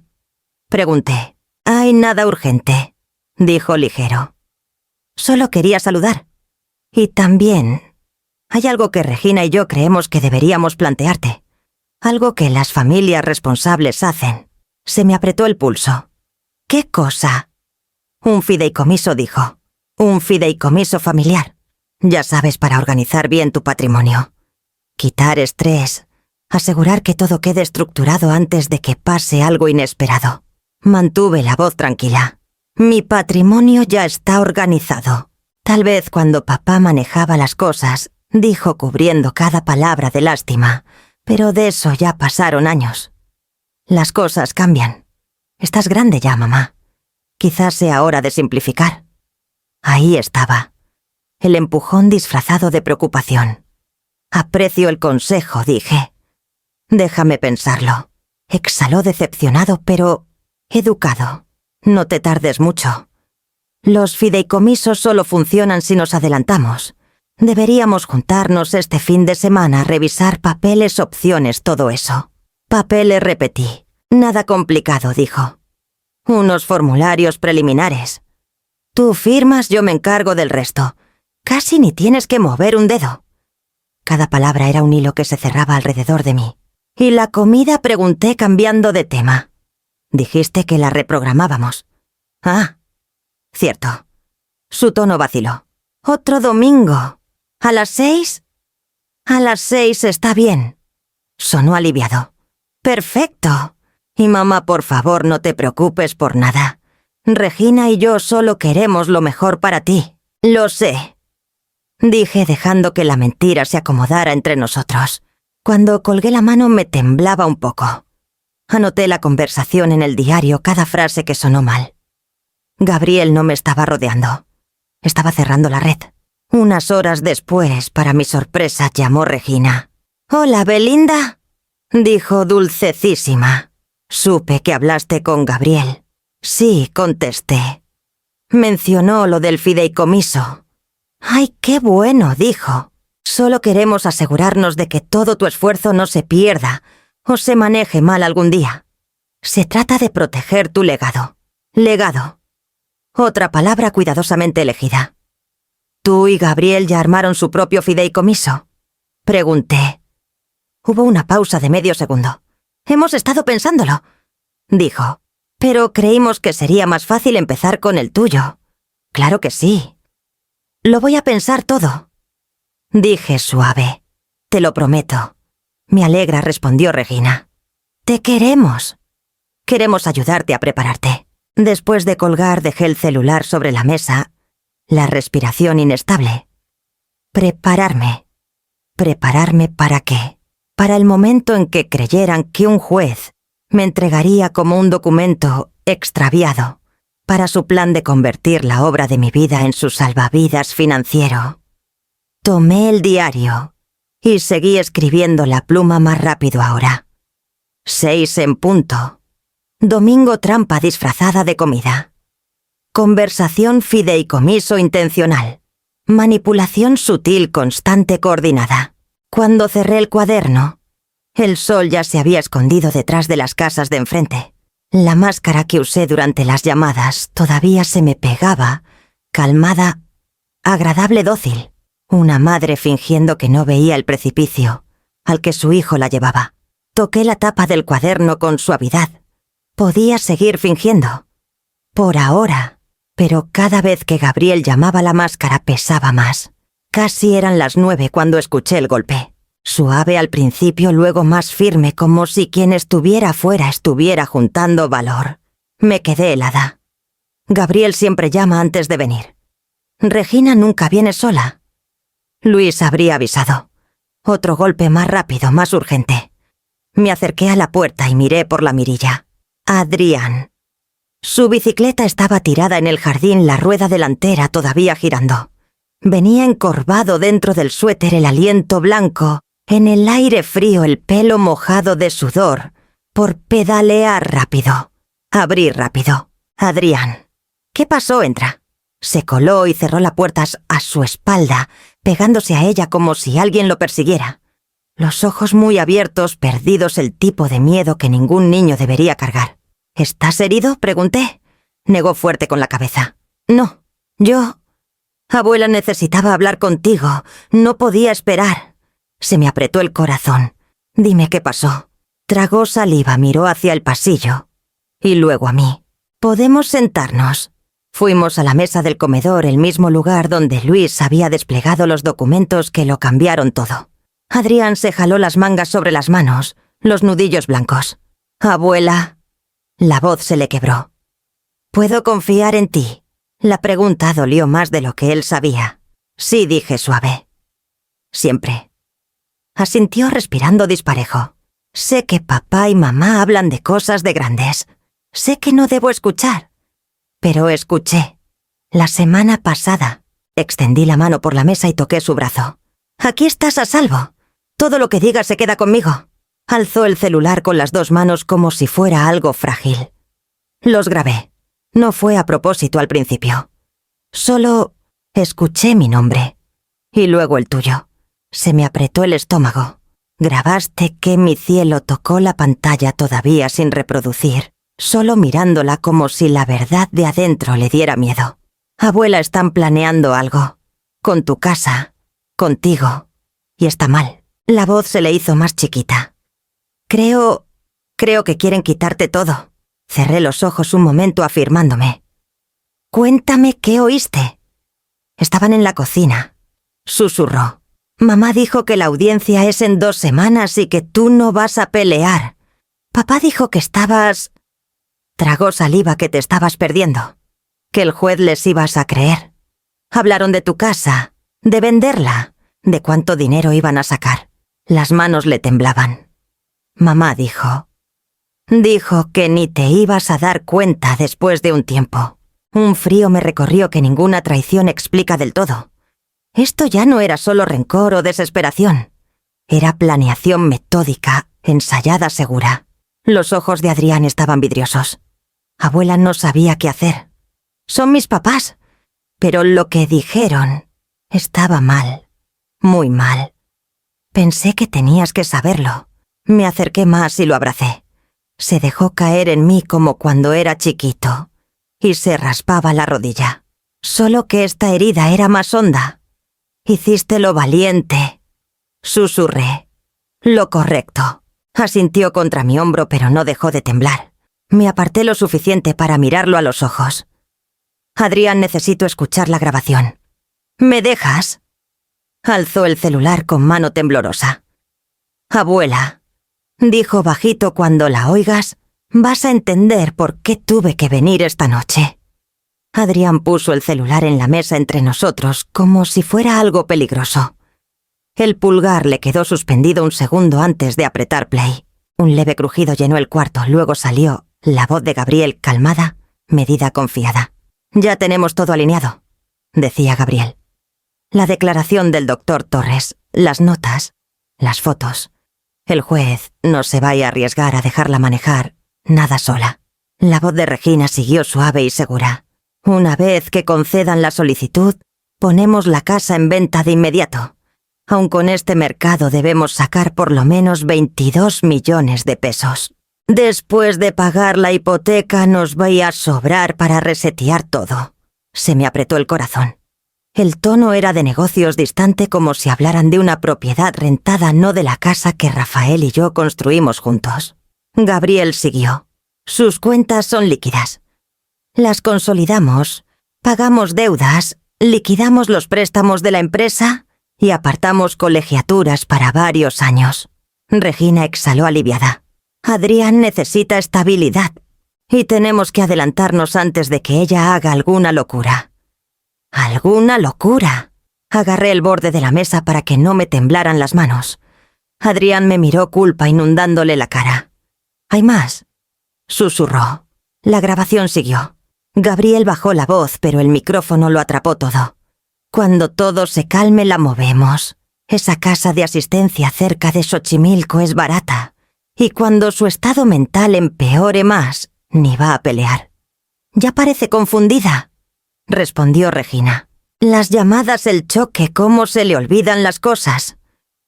Pregunté. Hay nada urgente, dijo ligero. Solo quería saludar. Y también hay algo que Regina y yo creemos que deberíamos plantearte. Algo que las familias responsables hacen. Se me apretó el pulso. ¿Qué cosa? Un fideicomiso, dijo. Un fideicomiso familiar. Ya sabes, para organizar bien tu patrimonio. Quitar estrés. Asegurar que todo quede estructurado antes de que pase algo inesperado. Mantuve la voz tranquila. Mi patrimonio ya está organizado. Tal vez cuando papá manejaba las cosas, dijo cubriendo cada palabra de lástima, pero de eso ya pasaron años. Las cosas cambian. Estás grande ya, mamá. Quizás sea hora de simplificar. Ahí estaba. El empujón disfrazado de preocupación. Aprecio el consejo, dije. Déjame pensarlo. Exhaló decepcionado, pero educado. No te tardes mucho. Los fideicomisos solo funcionan si nos adelantamos. Deberíamos juntarnos este fin de semana a revisar papeles, opciones, todo eso. Papeles, repetí. Nada complicado, dijo. Unos formularios preliminares. Tú firmas, yo me encargo del resto. Casi ni tienes que mover un dedo. Cada palabra era un hilo que se cerraba alrededor de mí. ¿Y la comida?, pregunté cambiando de tema. Dijiste que la reprogramábamos. Ah, cierto. Su tono vaciló. ¿Otro domingo? ¿A las 6? A las 6 está bien. Sonó aliviado. Perfecto. Y mamá, por favor, no te preocupes por nada. Regina y yo solo queremos lo mejor para ti. Lo sé. Dije dejando que la mentira se acomodara entre nosotros. Cuando colgué la mano me temblaba un poco. Anoté la conversación en el diario, cada frase que sonó mal. Gabriel no me estaba rodeando. Estaba cerrando la red. Unas horas después, para mi sorpresa, llamó Regina. «Hola, Belinda», dijo dulcecísima. «Supe que hablaste con Gabriel». «Sí», contesté. Mencionó lo del fideicomiso. «Ay, qué bueno», dijo. «Solo queremos asegurarnos de que todo tu esfuerzo no se pierda o se maneje mal algún día. Se trata de proteger tu legado». Legado. Otra palabra cuidadosamente elegida. ¿Tú y Gabriel ya armaron su propio fideicomiso?, pregunté. Hubo una pausa de medio segundo. «Hemos estado pensándolo», dijo. «Pero creímos que sería más fácil empezar con el tuyo». «Claro que sí. Lo voy a pensar todo», dije suave. «Te lo prometo». «Me alegra», respondió Regina. «Te queremos». «Queremos ayudarte a prepararte». Después de colgar, dejé el celular sobre la mesa, la respiración inestable. Prepararme. ¿Prepararme para qué? Para el momento en que creyeran que un juez me entregaría como un documento extraviado para su plan de convertir la obra de mi vida en su salvavidas financiero. Tomé el diario y seguí escribiendo la pluma más rápido ahora. 6 en punto. Domingo, trampa disfrazada de comida. Conversación, fideicomiso intencional. Manipulación sutil, constante, coordinada. Cuando cerré el cuaderno, el sol ya se había escondido detrás de las casas de enfrente. La máscara que usé durante las llamadas todavía se me pegaba, calmada, agradable, dócil. Una madre fingiendo que no veía el precipicio al que su hijo la llevaba. Toqué la tapa del cuaderno con suavidad. Podía seguir fingiendo. Por ahora. Pero cada vez que Gabriel llamaba, la máscara pesaba más. Casi eran las 9 cuando escuché el golpe. Suave al principio, luego más firme, como si quien estuviera afuera estuviera juntando valor. Me quedé helada. Gabriel siempre llama antes de venir. Regina nunca viene sola. Luis habría avisado. Otro golpe más rápido, más urgente. Me acerqué a la puerta y miré por la mirilla. Adrián. Su bicicleta estaba tirada en el jardín, la rueda delantera todavía girando. Venía encorvado dentro del suéter, el aliento blanco, en el aire frío, el pelo mojado de sudor, por pedalear rápido. Abrí rápido. Adrián. ¿Qué pasó? Entra. Se coló y cerró la puerta a su espalda, pegándose a ella como si alguien lo persiguiera. Los ojos muy abiertos, perdidos el tipo de miedo que ningún niño debería cargar. ¿Estás herido? Pregunté. Negó fuerte con la cabeza. No, yo... Abuela, necesitaba hablar contigo. No podía esperar. Se me apretó el corazón. Dime qué pasó. Tragó saliva, miró hacia el pasillo. Y luego a mí. ¿Podemos sentarnos? Fuimos a la mesa del comedor, el mismo lugar donde Luis había desplegado los documentos que lo cambiaron todo. Adrián se jaló las mangas sobre las manos, los nudillos blancos. Abuela. La voz se le quebró. ¿Puedo confiar en ti? La pregunta dolió más de lo que él sabía. Sí, dije suave. Siempre. Asintió respirando disparejo. Sé que papá y mamá hablan de cosas de grandes. Sé que no debo escuchar. Pero escuché. La semana pasada. Extendí la mano por la mesa y toqué su brazo. Aquí estás a salvo. Todo lo que digas se queda conmigo. Alzó el celular con las dos manos como si fuera algo frágil. Los grabé. No fue a propósito al principio. Solo escuché mi nombre. Y luego el tuyo. Se me apretó el estómago. Grabaste que mi cielo tocó la pantalla todavía sin reproducir, solo mirándola como si la verdad de adentro le diera miedo. Abuela, están planeando algo. Con tu casa. Contigo. Y está mal. La voz se le hizo más chiquita. Creo que quieren quitarte todo. Cerré los ojos un momento afirmándome. Cuéntame qué oíste. Estaban en la cocina. Susurró. Mamá dijo que la audiencia es en 2 semanas y que tú no vas a pelear. Papá dijo que estabas... Tragó saliva, que te estabas perdiendo. Que el juez les ibas a creer. Hablaron de tu casa, de venderla, de cuánto dinero iban a sacar. Las manos le temblaban. Mamá dijo que ni te ibas a dar cuenta después de un tiempo. Un frío me recorrió que ninguna traición explica del todo. Esto ya no era solo rencor o desesperación. Era planeación metódica, ensayada, segura. Los ojos de Adrián estaban vidriosos. Abuela no sabía qué hacer. Son mis papás. Pero lo que dijeron estaba mal. Muy mal. Pensé que tenías que saberlo. Me acerqué más y lo abracé. Se dejó caer en mí como cuando era chiquito. Y se raspaba la rodilla. Solo que esta herida era más honda. Hiciste lo valiente. Susurré. Lo correcto. Asintió contra mi hombro, pero no dejó de temblar. Me aparté lo suficiente para mirarlo a los ojos. Adrián, necesito escuchar la grabación. ¿Me dejas? Alzó el celular con mano temblorosa. Abuela, dijo bajito, cuando la oigas, vas a entender por qué tuve que venir esta noche. Adrián puso el celular en la mesa entre nosotros como si fuera algo peligroso. El pulgar le quedó suspendido un segundo antes de apretar play. Un leve crujido llenó el cuarto, luego salió la voz de Gabriel, calmada, medida, confiada. Ya tenemos todo alineado, decía Gabriel. La declaración del doctor Torres, las notas, las fotos. El juez no se vaya a arriesgar a dejarla manejar nada sola. La voz de Regina siguió suave y segura. Una vez que concedan la solicitud, ponemos la casa en venta de inmediato. Aun con este mercado debemos sacar por lo menos 22 millones de pesos. Después de pagar la hipoteca nos va a sobrar para resetear todo. Se me apretó el corazón. El tono era de negocios, distante, como si hablaran de una propiedad rentada, no de la casa que Rafael y yo construimos juntos. Gabriel siguió. Sus cuentas son líquidas. Las consolidamos, pagamos deudas, liquidamos los préstamos de la empresa y apartamos colegiaturas para varios años. Regina exhaló aliviada. Adrián necesita estabilidad y tenemos que adelantarnos antes de que ella haga alguna locura. ¿Alguna locura? Agarré el borde de la mesa para que no me temblaran las manos. Adrián me miró, culpa inundándole la cara. ¿Hay más? Susurró. La grabación siguió. Gabriel bajó la voz, pero el micrófono lo atrapó todo. Cuando todo se calme la movemos. Esa casa de asistencia cerca de Xochimilco es barata. Y cuando su estado mental empeore más, ni va a pelear. Ya parece confundida, respondió Regina. Las llamadas, el choque, cómo se le olvidan las cosas.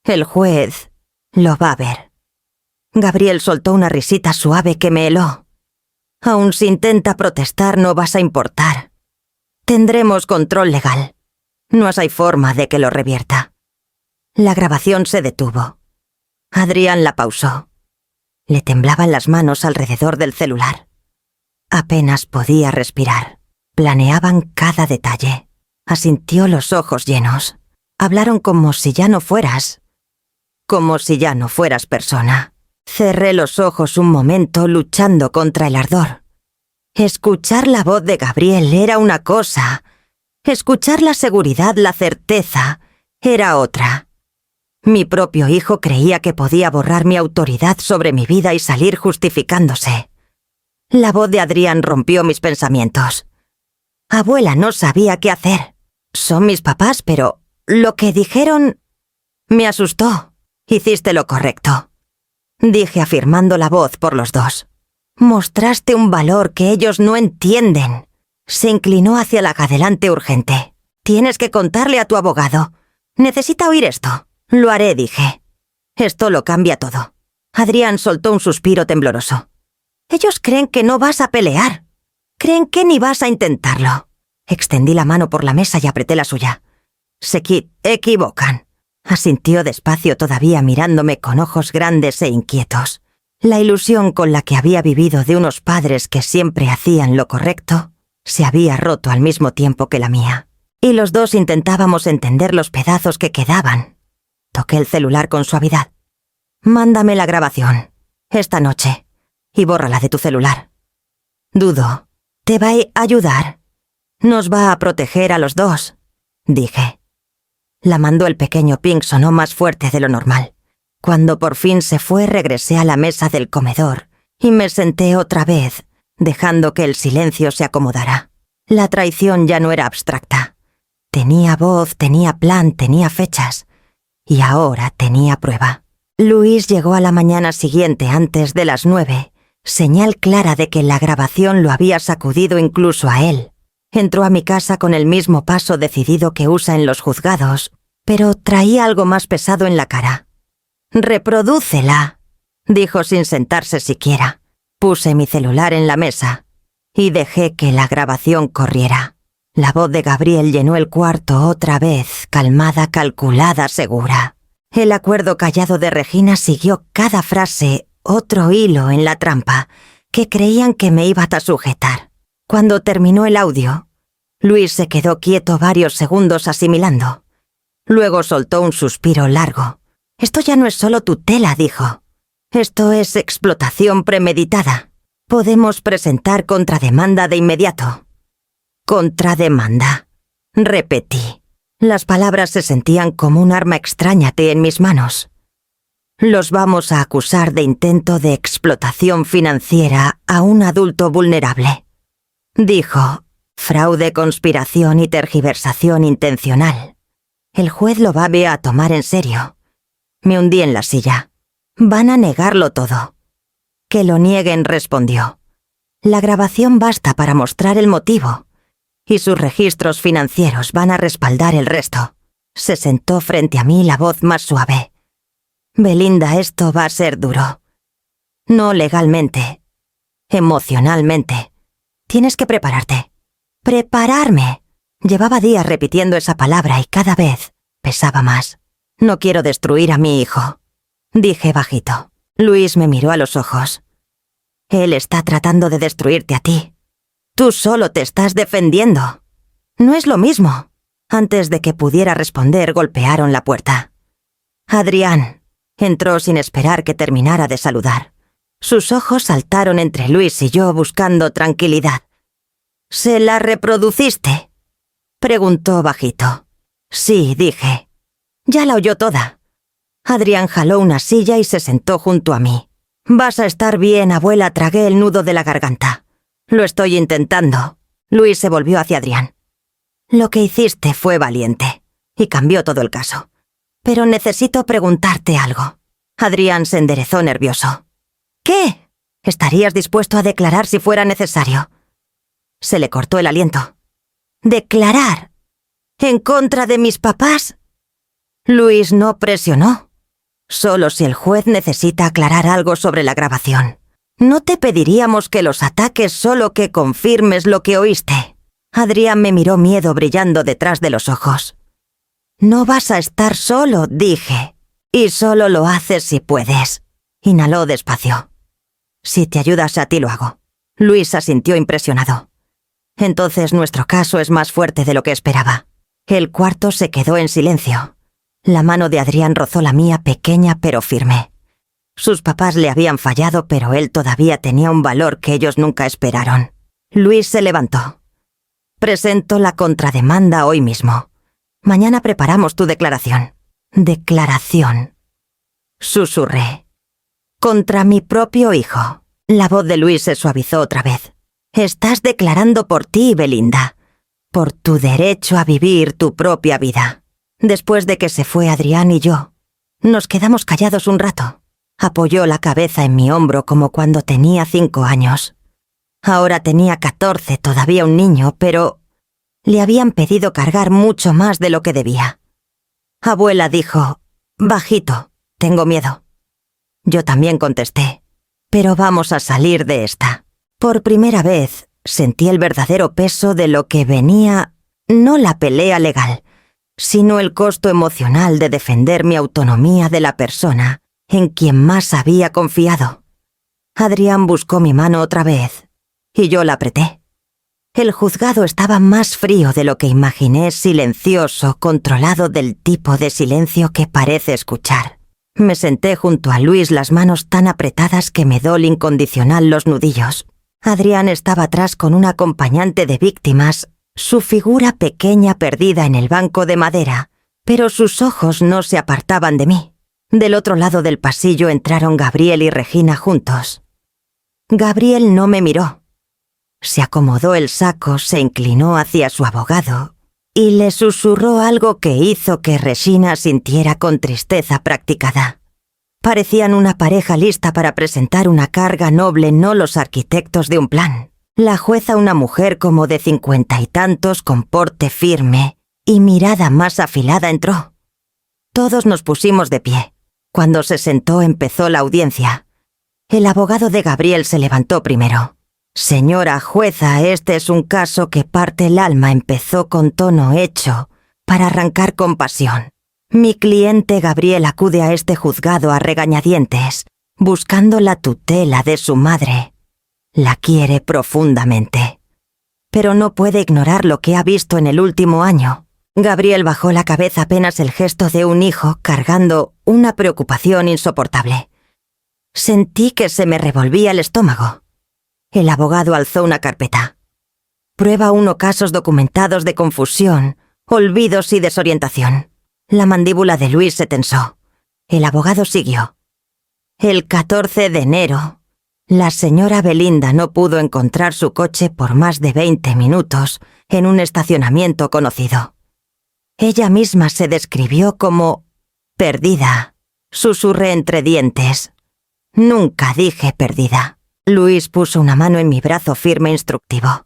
El juez lo va a ver. Gabriel soltó una risita suave que me heló. Aun si intenta protestar, no vas a importar. Tendremos control legal. No hay forma de que lo revierta. La grabación se detuvo. Adrián la pausó. Le temblaban las manos alrededor del celular. Apenas podía respirar. Planeaban cada detalle. Asintió los ojos llenos. Hablaron como si ya no fueras. Como si ya no fueras persona. Cerré los ojos un momento luchando contra el ardor. Escuchar la voz de Gabriel era una cosa. Escuchar la seguridad, la certeza, era otra. Mi propio hijo creía que podía borrar mi autoridad sobre mi vida y salir justificándose. La voz de Adrián rompió mis pensamientos. Abuela, no sabía qué hacer. Son mis papás, pero lo que dijeron me asustó. Hiciste lo correcto, dije afirmando la voz por los dos. Mostraste un valor que ellos no entienden. Se inclinó hacia la adelante urgente. Tienes que contarle a tu abogado. Necesita oír esto. Lo haré, dije. Esto lo cambia todo. Adrián soltó un suspiro tembloroso. Ellos creen que no vas a pelear. Creen que ni vas a intentarlo. Extendí la mano por la mesa y apreté la suya. Se equivocan. Asintió despacio, todavía mirándome con ojos grandes e inquietos. La ilusión con la que había vivido de unos padres que siempre hacían lo correcto se había roto al mismo tiempo que la mía. Y los dos intentábamos entender los pedazos que quedaban. Toqué el celular con suavidad. Mándame la grabación, esta noche, y bórrala de tu celular. Dudo. ¿Te va a ayudar? Nos va a proteger a los dos, dije. La mandó. El pequeño ping sonó más fuerte de lo normal. Cuando por fin se fue, regresé a la mesa del comedor y me senté otra vez, dejando que el silencio se acomodara. La traición ya no era abstracta. Tenía voz, tenía plan, tenía fechas. Y ahora tenía prueba. Luis llegó a la mañana siguiente antes de las 9, señal clara de que la grabación lo había sacudido incluso a él. Entró a mi casa con el mismo paso decidido que usa en los juzgados, pero traía algo más pesado en la cara. «Reprodúcela», dijo sin sentarse siquiera. Puse mi celular en la mesa y dejé que la grabación corriera. La voz de Gabriel llenó el cuarto otra vez, calmada, calculada, segura. El acuerdo callado de Regina siguió cada frase, otro hilo en la trampa, que creían que me iba a sujetar. Cuando terminó el audio, Luis se quedó quieto varios segundos asimilando. Luego soltó un suspiro largo. «Esto ya no es solo tutela», dijo. «Esto es explotación premeditada. Podemos presentar contrademanda de inmediato». «Contrademanda», repetí. Las palabras se sentían como un arma extraña en mis manos. «Los vamos a acusar de intento de explotación financiera a un adulto vulnerable», dijo. «Fraude, conspiración y tergiversación intencional. El juez lo va a tomar en serio». Me hundí en la silla. «Van a negarlo todo». «Que lo nieguen», respondió. «La grabación basta para mostrar el motivo, y sus registros financieros van a respaldar el resto». Se sentó frente a mí, la voz más suave. «Belinda, esto va a ser duro. No legalmente, emocionalmente. Tienes que prepararte». «Prepararme». Llevaba días repitiendo esa palabra y cada vez pesaba más. «No quiero destruir a mi hijo», dije bajito. Luis me miró a los ojos. «Él está tratando de destruirte a ti. Tú solo te estás defendiendo. No es lo mismo». Antes de que pudiera responder, golpearon la puerta. Adrián entró sin esperar que terminara de saludar. Sus ojos saltaron entre Luis y yo buscando tranquilidad. «¿Se la reproduciste?», preguntó bajito. «Sí», dije. Ya la oyó toda. Adrián jaló una silla y se sentó junto a mí. «Vas a estar bien, abuela», tragué el nudo de la garganta. «Lo estoy intentando». Luis se volvió hacia Adrián. «Lo que hiciste fue valiente y cambió todo el caso. Pero necesito preguntarte algo». Adrián se enderezó nervioso. «¿Qué?». ¿Estarías dispuesto a declarar si fuera necesario? Se le cortó el aliento. ¿Declarar? ¿En contra de mis papás? Luis no presionó. Solo si el juez necesita aclarar algo sobre la grabación. No te pediríamos que los ataques, solo que confirmes lo que oíste. Adrián me miró, miedo brillando detrás de los ojos. No vas a estar solo, dije. Y solo lo haces si puedes. Inhaló despacio. Si te ayudas a ti lo hago. Luis asintió impresionado. Entonces nuestro caso es más fuerte de lo que esperaba. El cuarto se quedó en silencio. La mano de Adrián rozó la mía, pequeña pero firme. Sus papás le habían fallado, pero él todavía tenía un valor que ellos nunca esperaron. Luis se levantó. Presento la contrademanda hoy mismo. Mañana preparamos tu declaración. Declaración. Susurré. Contra mi propio hijo. La voz de Luis se suavizó otra vez. Estás declarando por ti, Belinda. Por tu derecho a vivir tu propia vida. Después de que se fue Adrián y yo, nos quedamos callados un rato. Apoyó la cabeza en mi hombro como cuando tenía 5 años. Ahora tenía 14, todavía un niño, pero le habían pedido cargar mucho más de lo que debía. Abuela dijo, bajito, tengo miedo. Yo también contesté, pero vamos a salir de esta. Por primera vez sentí el verdadero peso de lo que venía, no la pelea legal, sino el costo emocional de defender mi autonomía de la persona en quien más había confiado. Adrián buscó mi mano otra vez, y yo la apreté. El juzgado estaba más frío de lo que imaginé, silencioso, controlado del tipo de silencio que parece escuchar. Me senté junto a Luis, las manos tan apretadas que me dolió incondicional los nudillos. Adrián estaba atrás con un acompañante de víctimas, su figura pequeña perdida en el banco de madera, pero sus ojos no se apartaban de mí. Del otro lado del pasillo entraron Gabriel y Regina juntos. Gabriel no me miró. Se acomodó el saco, se inclinó hacia su abogado y le susurró algo que hizo que Regina sintiera con tristeza practicada. Parecían una pareja lista para presentar una carga noble, no los arquitectos de un plan. La jueza, una mujer como de 50 y tantos, con porte firme y mirada más afilada, entró. Todos nos pusimos de pie. Cuando se sentó empezó la audiencia. El abogado de Gabriel se levantó primero. Señora jueza, este es un caso que parte el alma, empezó con tono hecho, para arrancar con pasión. Mi cliente Gabriel acude a este juzgado a regañadientes, buscando la tutela de su madre. La quiere profundamente, pero no puede ignorar lo que ha visto en el último año. Gabriel bajó la cabeza, apenas el gesto de un hijo cargando una preocupación insoportable. Sentí que se me revolvía el estómago. El abogado alzó una carpeta. Prueba 1, casos documentados de confusión, olvidos y desorientación. La mandíbula de Luis se tensó. El abogado siguió. El 14 de enero, la señora Belinda no pudo encontrar su coche por más de 20 minutos en un estacionamiento conocido. Ella misma se describió como perdida. Susurré entre dientes. Nunca dije perdida. Luis puso una mano en mi brazo firme, instructivo.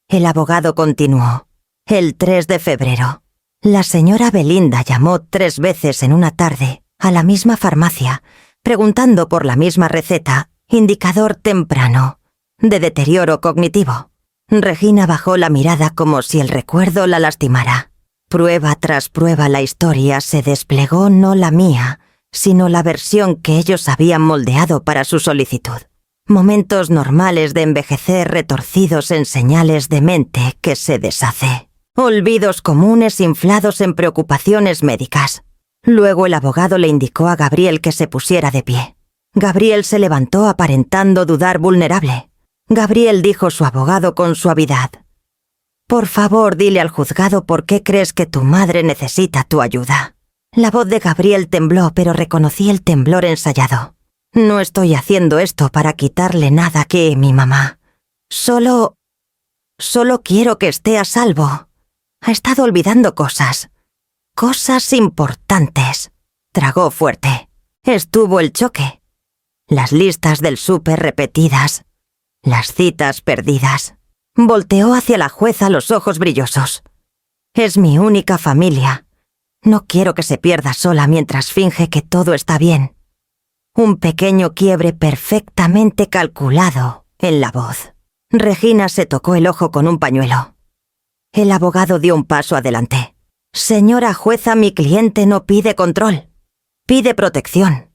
El abogado continuó. El 3 de febrero. La señora Belinda llamó 3 veces en una tarde a la misma farmacia, preguntando por la misma receta, indicador temprano, de deterioro cognitivo. Regina bajó la mirada como si el recuerdo la lastimara. Prueba tras prueba la historia se desplegó, no la mía, sino la versión que ellos habían moldeado para su solicitud. Momentos normales de envejecer retorcidos en señales de mente que se deshace. Olvidos comunes inflados en preocupaciones médicas. Luego el abogado le indicó a Gabriel que se pusiera de pie. Gabriel se levantó aparentando dudar, vulnerable. Gabriel, dijo su abogado con suavidad. Por favor, dile al juzgado por qué crees que tu madre necesita tu ayuda. La voz de Gabriel tembló, pero reconocí el temblor ensayado. No estoy haciendo esto para quitarle nada que mi mamá. Solo quiero que esté a salvo. Ha estado olvidando cosas. Cosas importantes. Tragó fuerte. Estuvo el choque. las listas del súper repetidas, las citas perdidas. Volteó hacia la jueza los ojos brillosos. Es mi única familia. No quiero que se pierda sola mientras finge que todo está bien. Un pequeño quiebre perfectamente calculado en la voz. Regina se tocó el ojo con un pañuelo. El abogado dio un paso adelante. Señora jueza, mi cliente no pide control. Pide protección.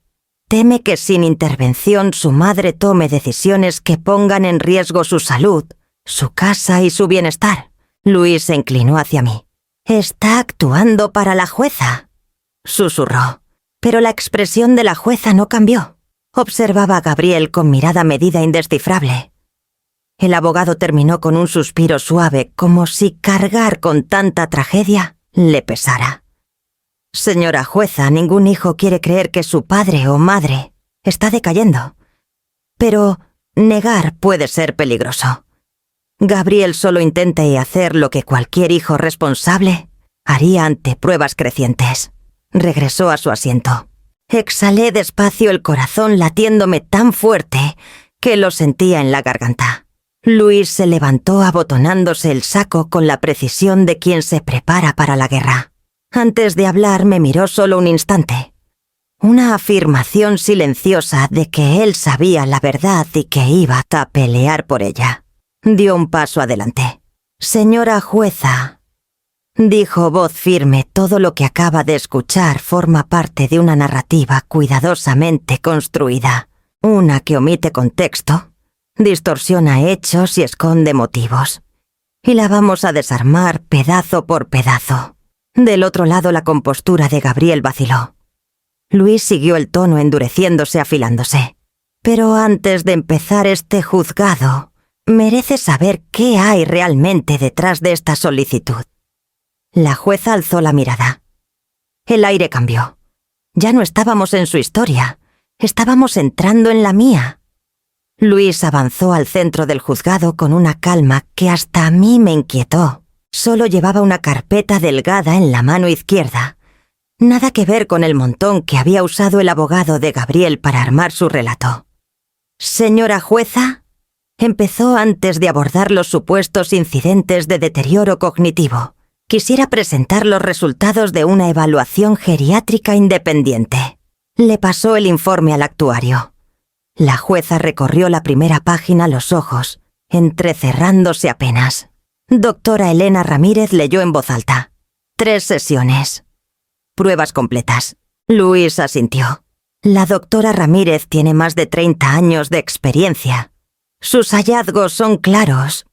Teme que sin intervención su madre tome decisiones que pongan en riesgo su salud, su casa y su bienestar. Luis se inclinó hacia mí. «Está actuando para la jueza», susurró. Pero la expresión de la jueza no cambió. Observaba a Gabriel con mirada medida e indescifrable. El abogado terminó con un suspiro suave, como si cargar con tanta tragedia le pesara. «Señora jueza, ningún hijo quiere creer que su padre o madre está decayendo. Pero negar puede ser peligroso. Gabriel solo intenta hacer lo que cualquier hijo responsable haría ante pruebas crecientes». Regresó a su asiento. Exhalé despacio, el corazón latiéndome tan fuerte que lo sentía en la garganta. Luis se levantó abotonándose el saco con la precisión de quien se prepara para la guerra. Antes de hablar me miró solo un instante. Una afirmación silenciosa de que él sabía la verdad y que iba a pelear por ella. Dio un paso adelante. «Señora jueza», dijo voz firme, todo lo que acaba de escuchar forma parte de una narrativa cuidadosamente construida. Una que omite contexto, distorsiona hechos y esconde motivos. Y la vamos a desarmar pedazo por pedazo. Del otro lado la compostura de Gabriel vaciló. Luis siguió el tono endureciéndose, afilándose. «Pero antes de empezar este juzgado, merece saber qué hay realmente detrás de esta solicitud». La jueza alzó la mirada. El aire cambió. Ya no estábamos en su historia, estábamos entrando en la mía. Luis avanzó al centro del juzgado con una calma que hasta a mí me inquietó. Solo llevaba una carpeta delgada en la mano izquierda. Nada que ver con el montón que había usado el abogado de Gabriel para armar su relato. «Señora jueza», empezó antes de abordar los supuestos incidentes de deterioro cognitivo. «Quisiera presentar los resultados de una evaluación geriátrica independiente». Le pasó el informe al actuario. La jueza recorrió la primera página, los ojos entrecerrándose apenas. Doctora Elena Ramírez leyó en voz alta. 3 sesiones. Pruebas completas. Luis asintió. La doctora Ramírez tiene más de 30 años de experiencia. Sus hallazgos son claros.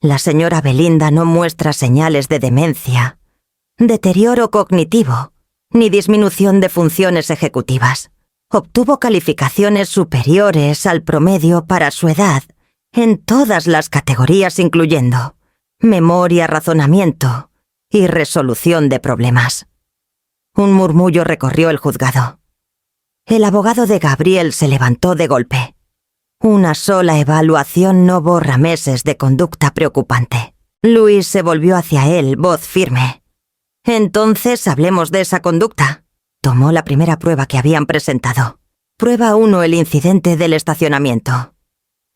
La señora Belinda no muestra señales de demencia, deterioro cognitivo, ni disminución de funciones ejecutivas. Obtuvo calificaciones superiores al promedio para su edad en todas las categorías, incluyendo memoria, razonamiento y resolución de problemas. Un murmullo recorrió el juzgado. El abogado de Gabriel se levantó de golpe. Una sola evaluación no borra meses de conducta preocupante. Luis se volvió hacia él, voz firme. «Entonces hablemos de esa conducta». Tomó la primera prueba que habían presentado. Prueba 1, el incidente del estacionamiento.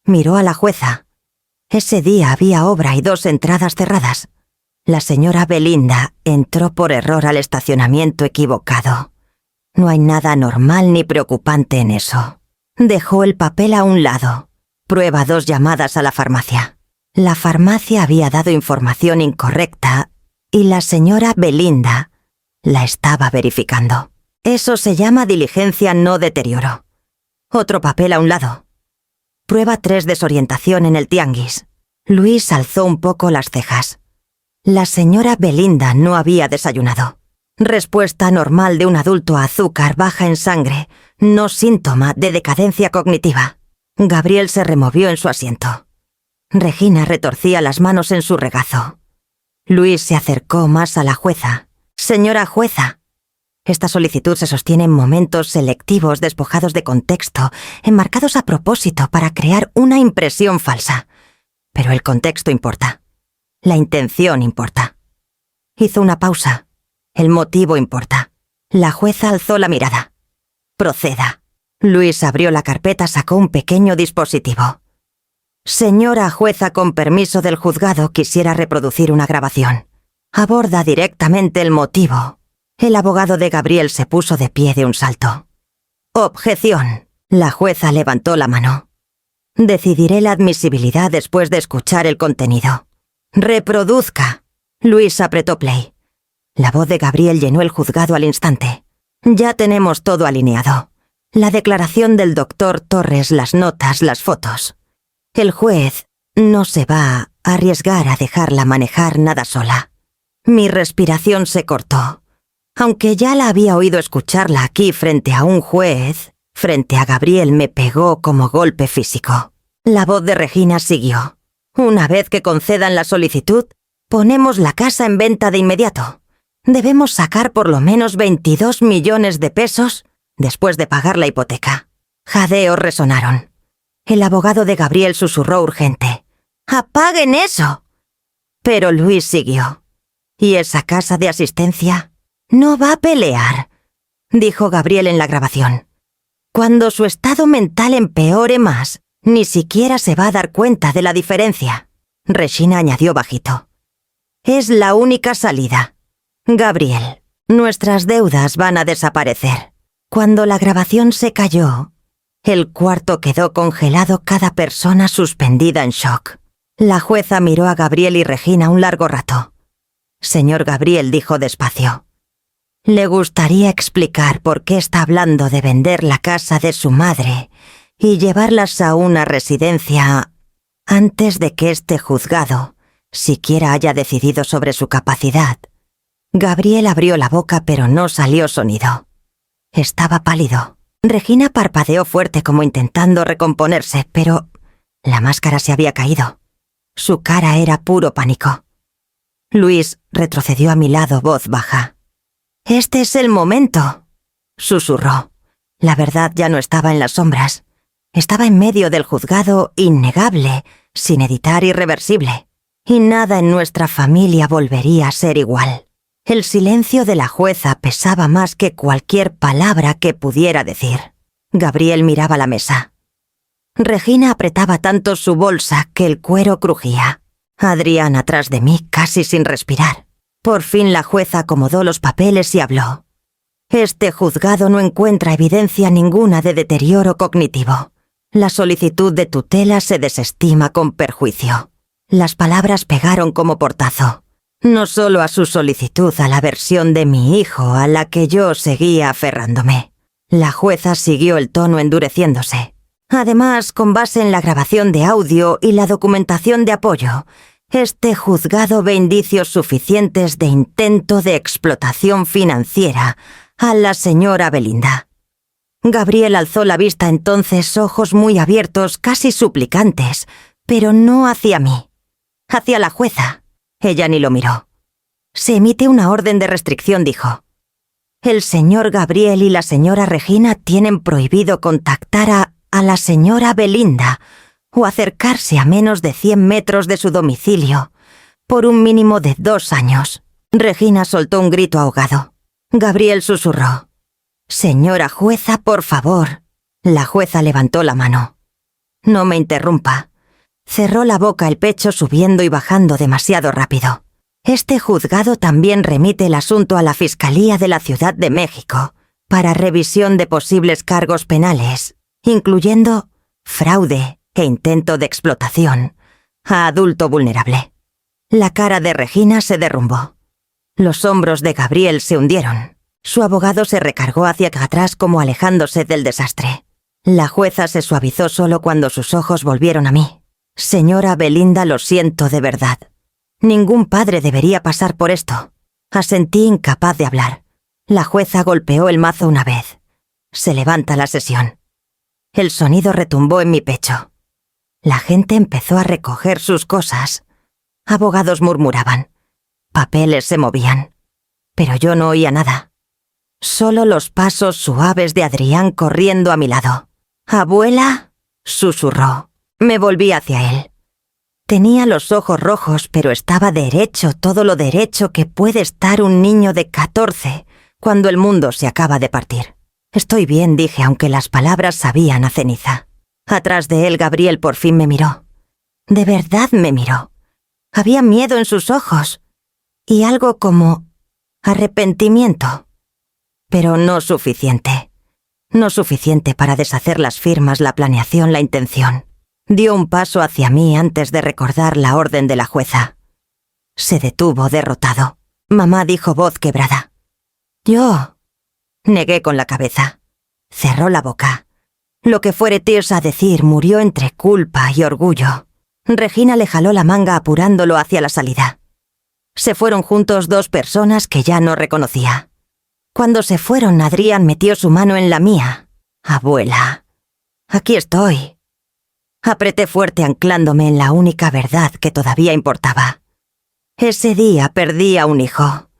Miró a la jueza. Ese día había obra y 2 entradas cerradas. La señora Belinda entró por error al estacionamiento equivocado. No hay nada anormal ni preocupante en eso. Dejó el papel a un lado. Prueba 2, llamadas a la farmacia. La farmacia había dado información incorrecta y la señora Belinda la estaba verificando. Eso se llama diligencia no deterioro. Otro papel a un lado. Prueba 3, desorientación en el tianguis. Luis alzó un poco las cejas. La señora Belinda no había desayunado. Respuesta normal de un adulto a azúcar baja en sangre, no síntoma de decadencia cognitiva. Gabriel se removió en su asiento. Regina retorcía las manos en su regazo. Luis se acercó más a la jueza. «Señora jueza». Esta solicitud se sostiene en momentos selectivos despojados de contexto, enmarcados a propósito para crear una impresión falsa. Pero el contexto importa. La intención importa. Hizo una pausa. El motivo importa. La jueza alzó la mirada. «Proceda». Luis abrió la carpeta, sacó un pequeño dispositivo. Señora jueza, con permiso del juzgado, quisiera reproducir una grabación. Aborda directamente el motivo. El abogado de Gabriel se puso de pie de un salto. Objeción. La jueza levantó la mano. Decidiré la admisibilidad después de escuchar el contenido. Reproduzca. Luis apretó play. La voz de Gabriel llenó el juzgado al instante. Ya tenemos todo alineado. La declaración del doctor Torres, las notas, las fotos. El juez no se va a arriesgar a dejarla manejar nada sola. Mi respiración se cortó. Aunque ya la había oído escucharla aquí frente a un juez, frente a Gabriel me pegó como golpe físico. La voz de Regina siguió. Una vez que concedan la solicitud, ponemos la casa en venta de inmediato. Debemos sacar por lo menos 22 millones de pesos después de pagar la hipoteca. Jadeos resonaron. El abogado de Gabriel susurró urgente. ¡Apaguen eso! Pero Luis siguió. ¿Y esa casa de asistencia? No va a pelear, dijo Gabriel en la grabación. Cuando su estado mental empeore más, ni siquiera se va a dar cuenta de la diferencia. Regina añadió bajito. Es la única salida. Gabriel, nuestras deudas van a desaparecer. Cuando la grabación se cayó, el cuarto quedó congelado, cada persona suspendida en shock. La jueza miró a Gabriel y Regina un largo rato. Señor Gabriel, dijo despacio. ¿Le gustaría explicar por qué está hablando de vender la casa de su madre y llevarlas a una residencia antes de que este juzgado siquiera haya decidido sobre su capacidad? Gabriel abrió la boca, pero no salió sonido. Estaba pálido. Regina parpadeó fuerte como intentando recomponerse, pero la máscara se había caído. Su cara era puro pánico. Luis retrocedió a mi lado, voz baja. «Este es el momento», susurró. La verdad ya no estaba en las sombras. Estaba en medio del juzgado, innegable, sin editar, irreversible. Y nada en nuestra familia volvería a ser igual. El silencio de la jueza pesaba más que cualquier palabra que pudiera decir. Gabriel miraba la mesa. Regina apretaba tanto su bolsa que el cuero crujía. Adrián atrás de mí, casi sin respirar. Por fin la jueza acomodó los papeles y habló. Este juzgado no encuentra evidencia ninguna de deterioro cognitivo. La solicitud de tutela se desestima con perjuicio. Las palabras pegaron como portazo. No solo a su solicitud, a la versión de mi hijo, a la que yo seguía aferrándome. La jueza siguió el tono endureciéndose. Además, con base en la grabación de audio y la documentación de apoyo, este juzgado ve indicios suficientes de intento de explotación financiera a la señora Belinda. Gabriel alzó la vista entonces, ojos muy abiertos, casi suplicantes, pero no hacia mí, hacia la jueza. Ella ni lo miró. Se emite una orden de restricción, dijo. El señor Gabriel y la señora Regina tienen prohibido contactar a la señora Belinda o acercarse a menos de 100 metros de su domicilio por un mínimo de 2 años. Regina soltó un grito ahogado. Gabriel susurró. Señora jueza, por favor. La jueza levantó la mano. No me interrumpa. Cerró la boca, el pecho subiendo y bajando demasiado rápido. Este juzgado también remite el asunto a la Fiscalía de la Ciudad de México para revisión de posibles cargos penales, incluyendo fraude e intento de explotación a adulto vulnerable. La cara de Regina se derrumbó. Los hombros de Gabriel se hundieron. Su abogado se recargó hacia atrás como alejándose del desastre. La jueza se suavizó solo cuando sus ojos volvieron a mí. Señora Belinda, lo siento de verdad. Ningún padre debería pasar por esto. Asentí, incapaz de hablar. La jueza golpeó el mazo una vez. Se levanta la sesión. El sonido retumbó en mi pecho. La gente empezó a recoger sus cosas. Abogados murmuraban. Papeles se movían. Pero yo no oía nada. Solo los pasos suaves de Adrián corriendo a mi lado. «Abuela», susurró. Me volví hacia él. Tenía los ojos rojos, pero estaba derecho, todo lo derecho que puede estar un niño de 14 cuando el mundo se acaba de partir. Estoy bien, dije, aunque las palabras sabían a ceniza. Atrás de él, Gabriel por fin me miró. De verdad me miró. Había miedo en sus ojos. Y algo como arrepentimiento. Pero no suficiente. No suficiente para deshacer las firmas, la planeación, la intención. Dio un paso hacia mí antes de recordar la orden de la jueza. Se detuvo derrotado. Mamá dijo voz quebrada. Yo. Negué con la cabeza. Cerró la boca. Lo que fuere Tirsa a decir murió entre culpa y orgullo. Regina le jaló la manga apurándolo hacia la salida. Se fueron juntos dos personas que ya no reconocía. Cuando se fueron, Adrián metió su mano en la mía. Abuela, aquí estoy. Apreté fuerte anclándome en la única verdad que todavía importaba. Ese día perdí a un hijo,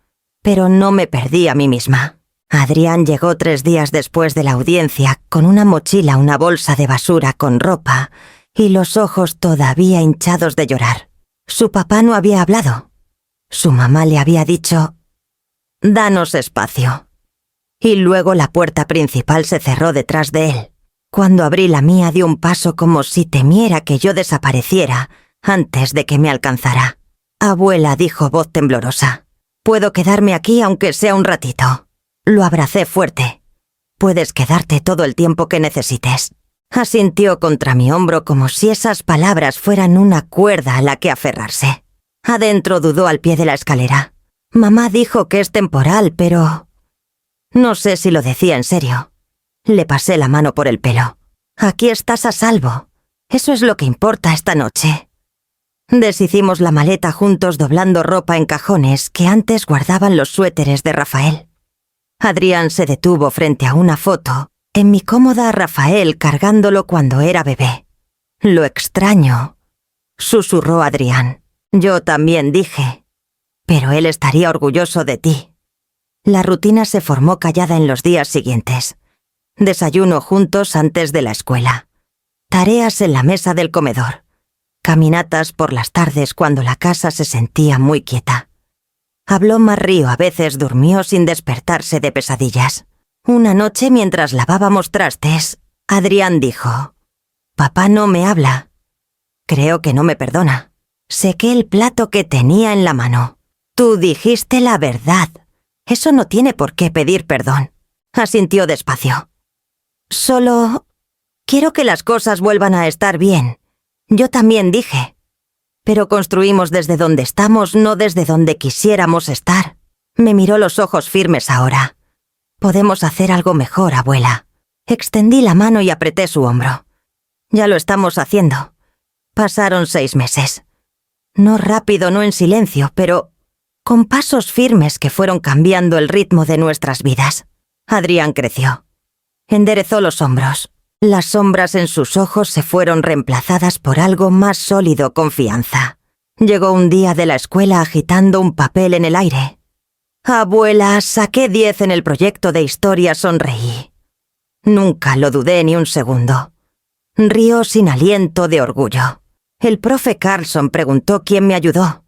pero no me perdí a mí misma. Adrián llegó 3 días después de la audiencia con una mochila, una bolsa de basura con ropa y los ojos todavía hinchados de llorar. Su papá no había hablado. Su mamá le había dicho: «Danos espacio». Y luego la puerta principal se cerró detrás de él. Cuando abrí la mía dio un paso como si temiera que yo desapareciera antes de que me alcanzara. «Abuela», dijo voz temblorosa, «puedo quedarme aquí aunque sea un ratito». Lo abracé fuerte. «Puedes quedarte todo el tiempo que necesites». Asintió contra mi hombro como si esas palabras fueran una cuerda a la que aferrarse. Adentro dudó al pie de la escalera. «Mamá dijo que es temporal, pero...». No sé si lo decía en serio. Le pasé la mano por el pelo. «Aquí estás a salvo. Eso es lo que importa esta noche». Deshicimos la maleta juntos doblando ropa en cajones que antes guardaban los suéteres de Rafael. Adrián se detuvo frente a una foto, en mi cómoda Rafael cargándolo cuando era bebé. «Lo extraño», susurró Adrián. Yo también dije: «Pero él estaría orgulloso de ti». La rutina se formó callada en los días siguientes. Desayuno juntos antes de la escuela. Tareas en la mesa del comedor. Caminatas por las tardes cuando la casa se sentía muy quieta. Habló más Río, a veces durmió sin despertarse de pesadillas. Una noche mientras lavábamos trastes, Adrián dijo: «Papá no me habla. Creo que no me perdona». Sequé el plato que tenía en la mano. «Tú dijiste la verdad. Eso no tiene por qué pedir perdón», asintió despacio. «Solo quiero que las cosas vuelvan a estar bien. Yo también dije. Pero construimos desde donde estamos, no desde donde quisiéramos estar». Me miró los ojos firmes ahora. «Podemos hacer algo mejor, abuela». Extendí la mano y apreté su hombro. «Ya lo estamos haciendo». Pasaron 6 meses. No rápido, no en silencio, pero con pasos firmes que fueron cambiando el ritmo de nuestras vidas. Adrián creció. Enderezó los hombros. Las sombras en sus ojos se fueron reemplazadas por algo más sólido, confianza. Llegó un día de la escuela agitando un papel en el aire. «Abuela, saqué 10 en el proyecto de historia», sonreí. Nunca lo dudé ni un segundo. Rió sin aliento de orgullo. El profe Carlson preguntó quién me ayudó.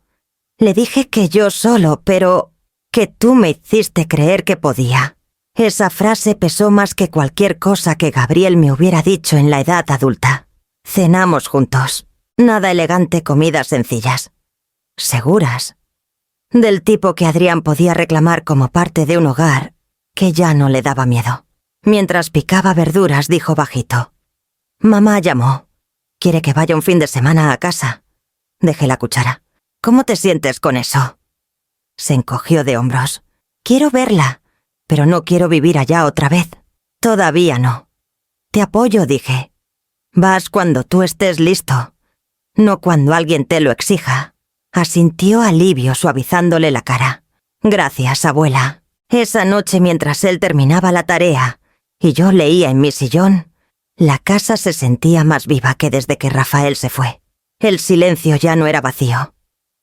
Le dije que yo solo, pero que tú me hiciste creer que podía. Esa frase pesó más que cualquier cosa que Gabriel me hubiera dicho en la edad adulta. Cenamos juntos. Nada elegante, comidas sencillas. Seguras. Del tipo que Adrián podía reclamar como parte de un hogar que ya no le daba miedo. Mientras picaba verduras, dijo bajito: «Mamá llamó. Quiere que vaya un fin de semana a casa». Dejé la cuchara. «¿Cómo te sientes con eso?» Se encogió de hombros. «Quiero verla, pero no quiero vivir allá otra vez». «Todavía no». «Te apoyo», dije. «Vas cuando tú estés listo, no cuando alguien te lo exija». Asintió alivio suavizándole la cara. «Gracias, abuela». Esa noche, mientras él terminaba la tarea y yo leía en mi sillón, la casa se sentía más viva que desde que Rafael se fue. El silencio ya no era vacío.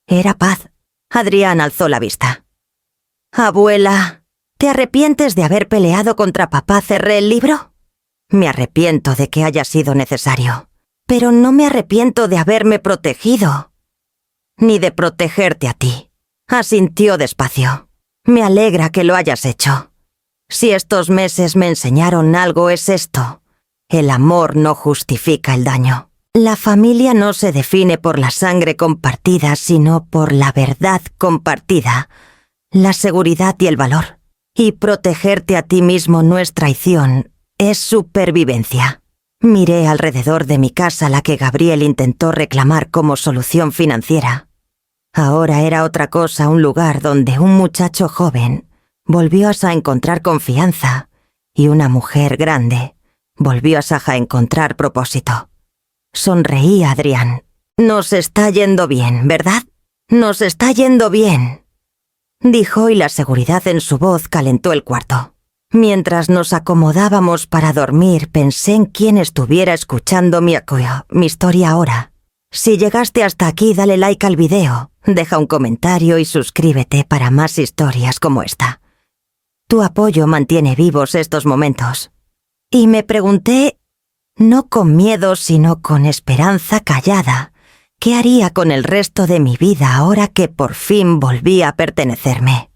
Era paz. Adrián alzó la vista. «Abuela, ¿te arrepientes de haber peleado contra papá? ¿Cerré el libro?» «Me arrepiento de que haya sido necesario, pero no me arrepiento de haberme protegido, ni de protegerte a ti». Asintió despacio. «Me alegra que lo hayas hecho». Si estos meses me enseñaron algo es esto. El amor no justifica el daño. La familia no se define por la sangre compartida, sino por la verdad compartida, la seguridad y el valor. Y protegerte a ti mismo no es traición, es supervivencia. Miré alrededor de mi casa la que Gabriel intentó reclamar como solución financiera. Ahora era otra cosa, un lugar donde un muchacho joven volvió a encontrar confianza y una mujer grande volvió a encontrar propósito. Sonreí a Adrián. Nos está yendo bien, ¿verdad? Nos está yendo bien, dijo, y la seguridad en su voz calentó el cuarto. Mientras nos acomodábamos para dormir, pensé en quién estuviera escuchando mi historia ahora. Si llegaste hasta aquí, dale like al video, deja un comentario y suscríbete para más historias como esta. Tu apoyo mantiene vivos estos momentos. Y me pregunté, no con miedo sino con esperanza callada, ¿qué haría con el resto de mi vida ahora que por fin volví a pertenecerme?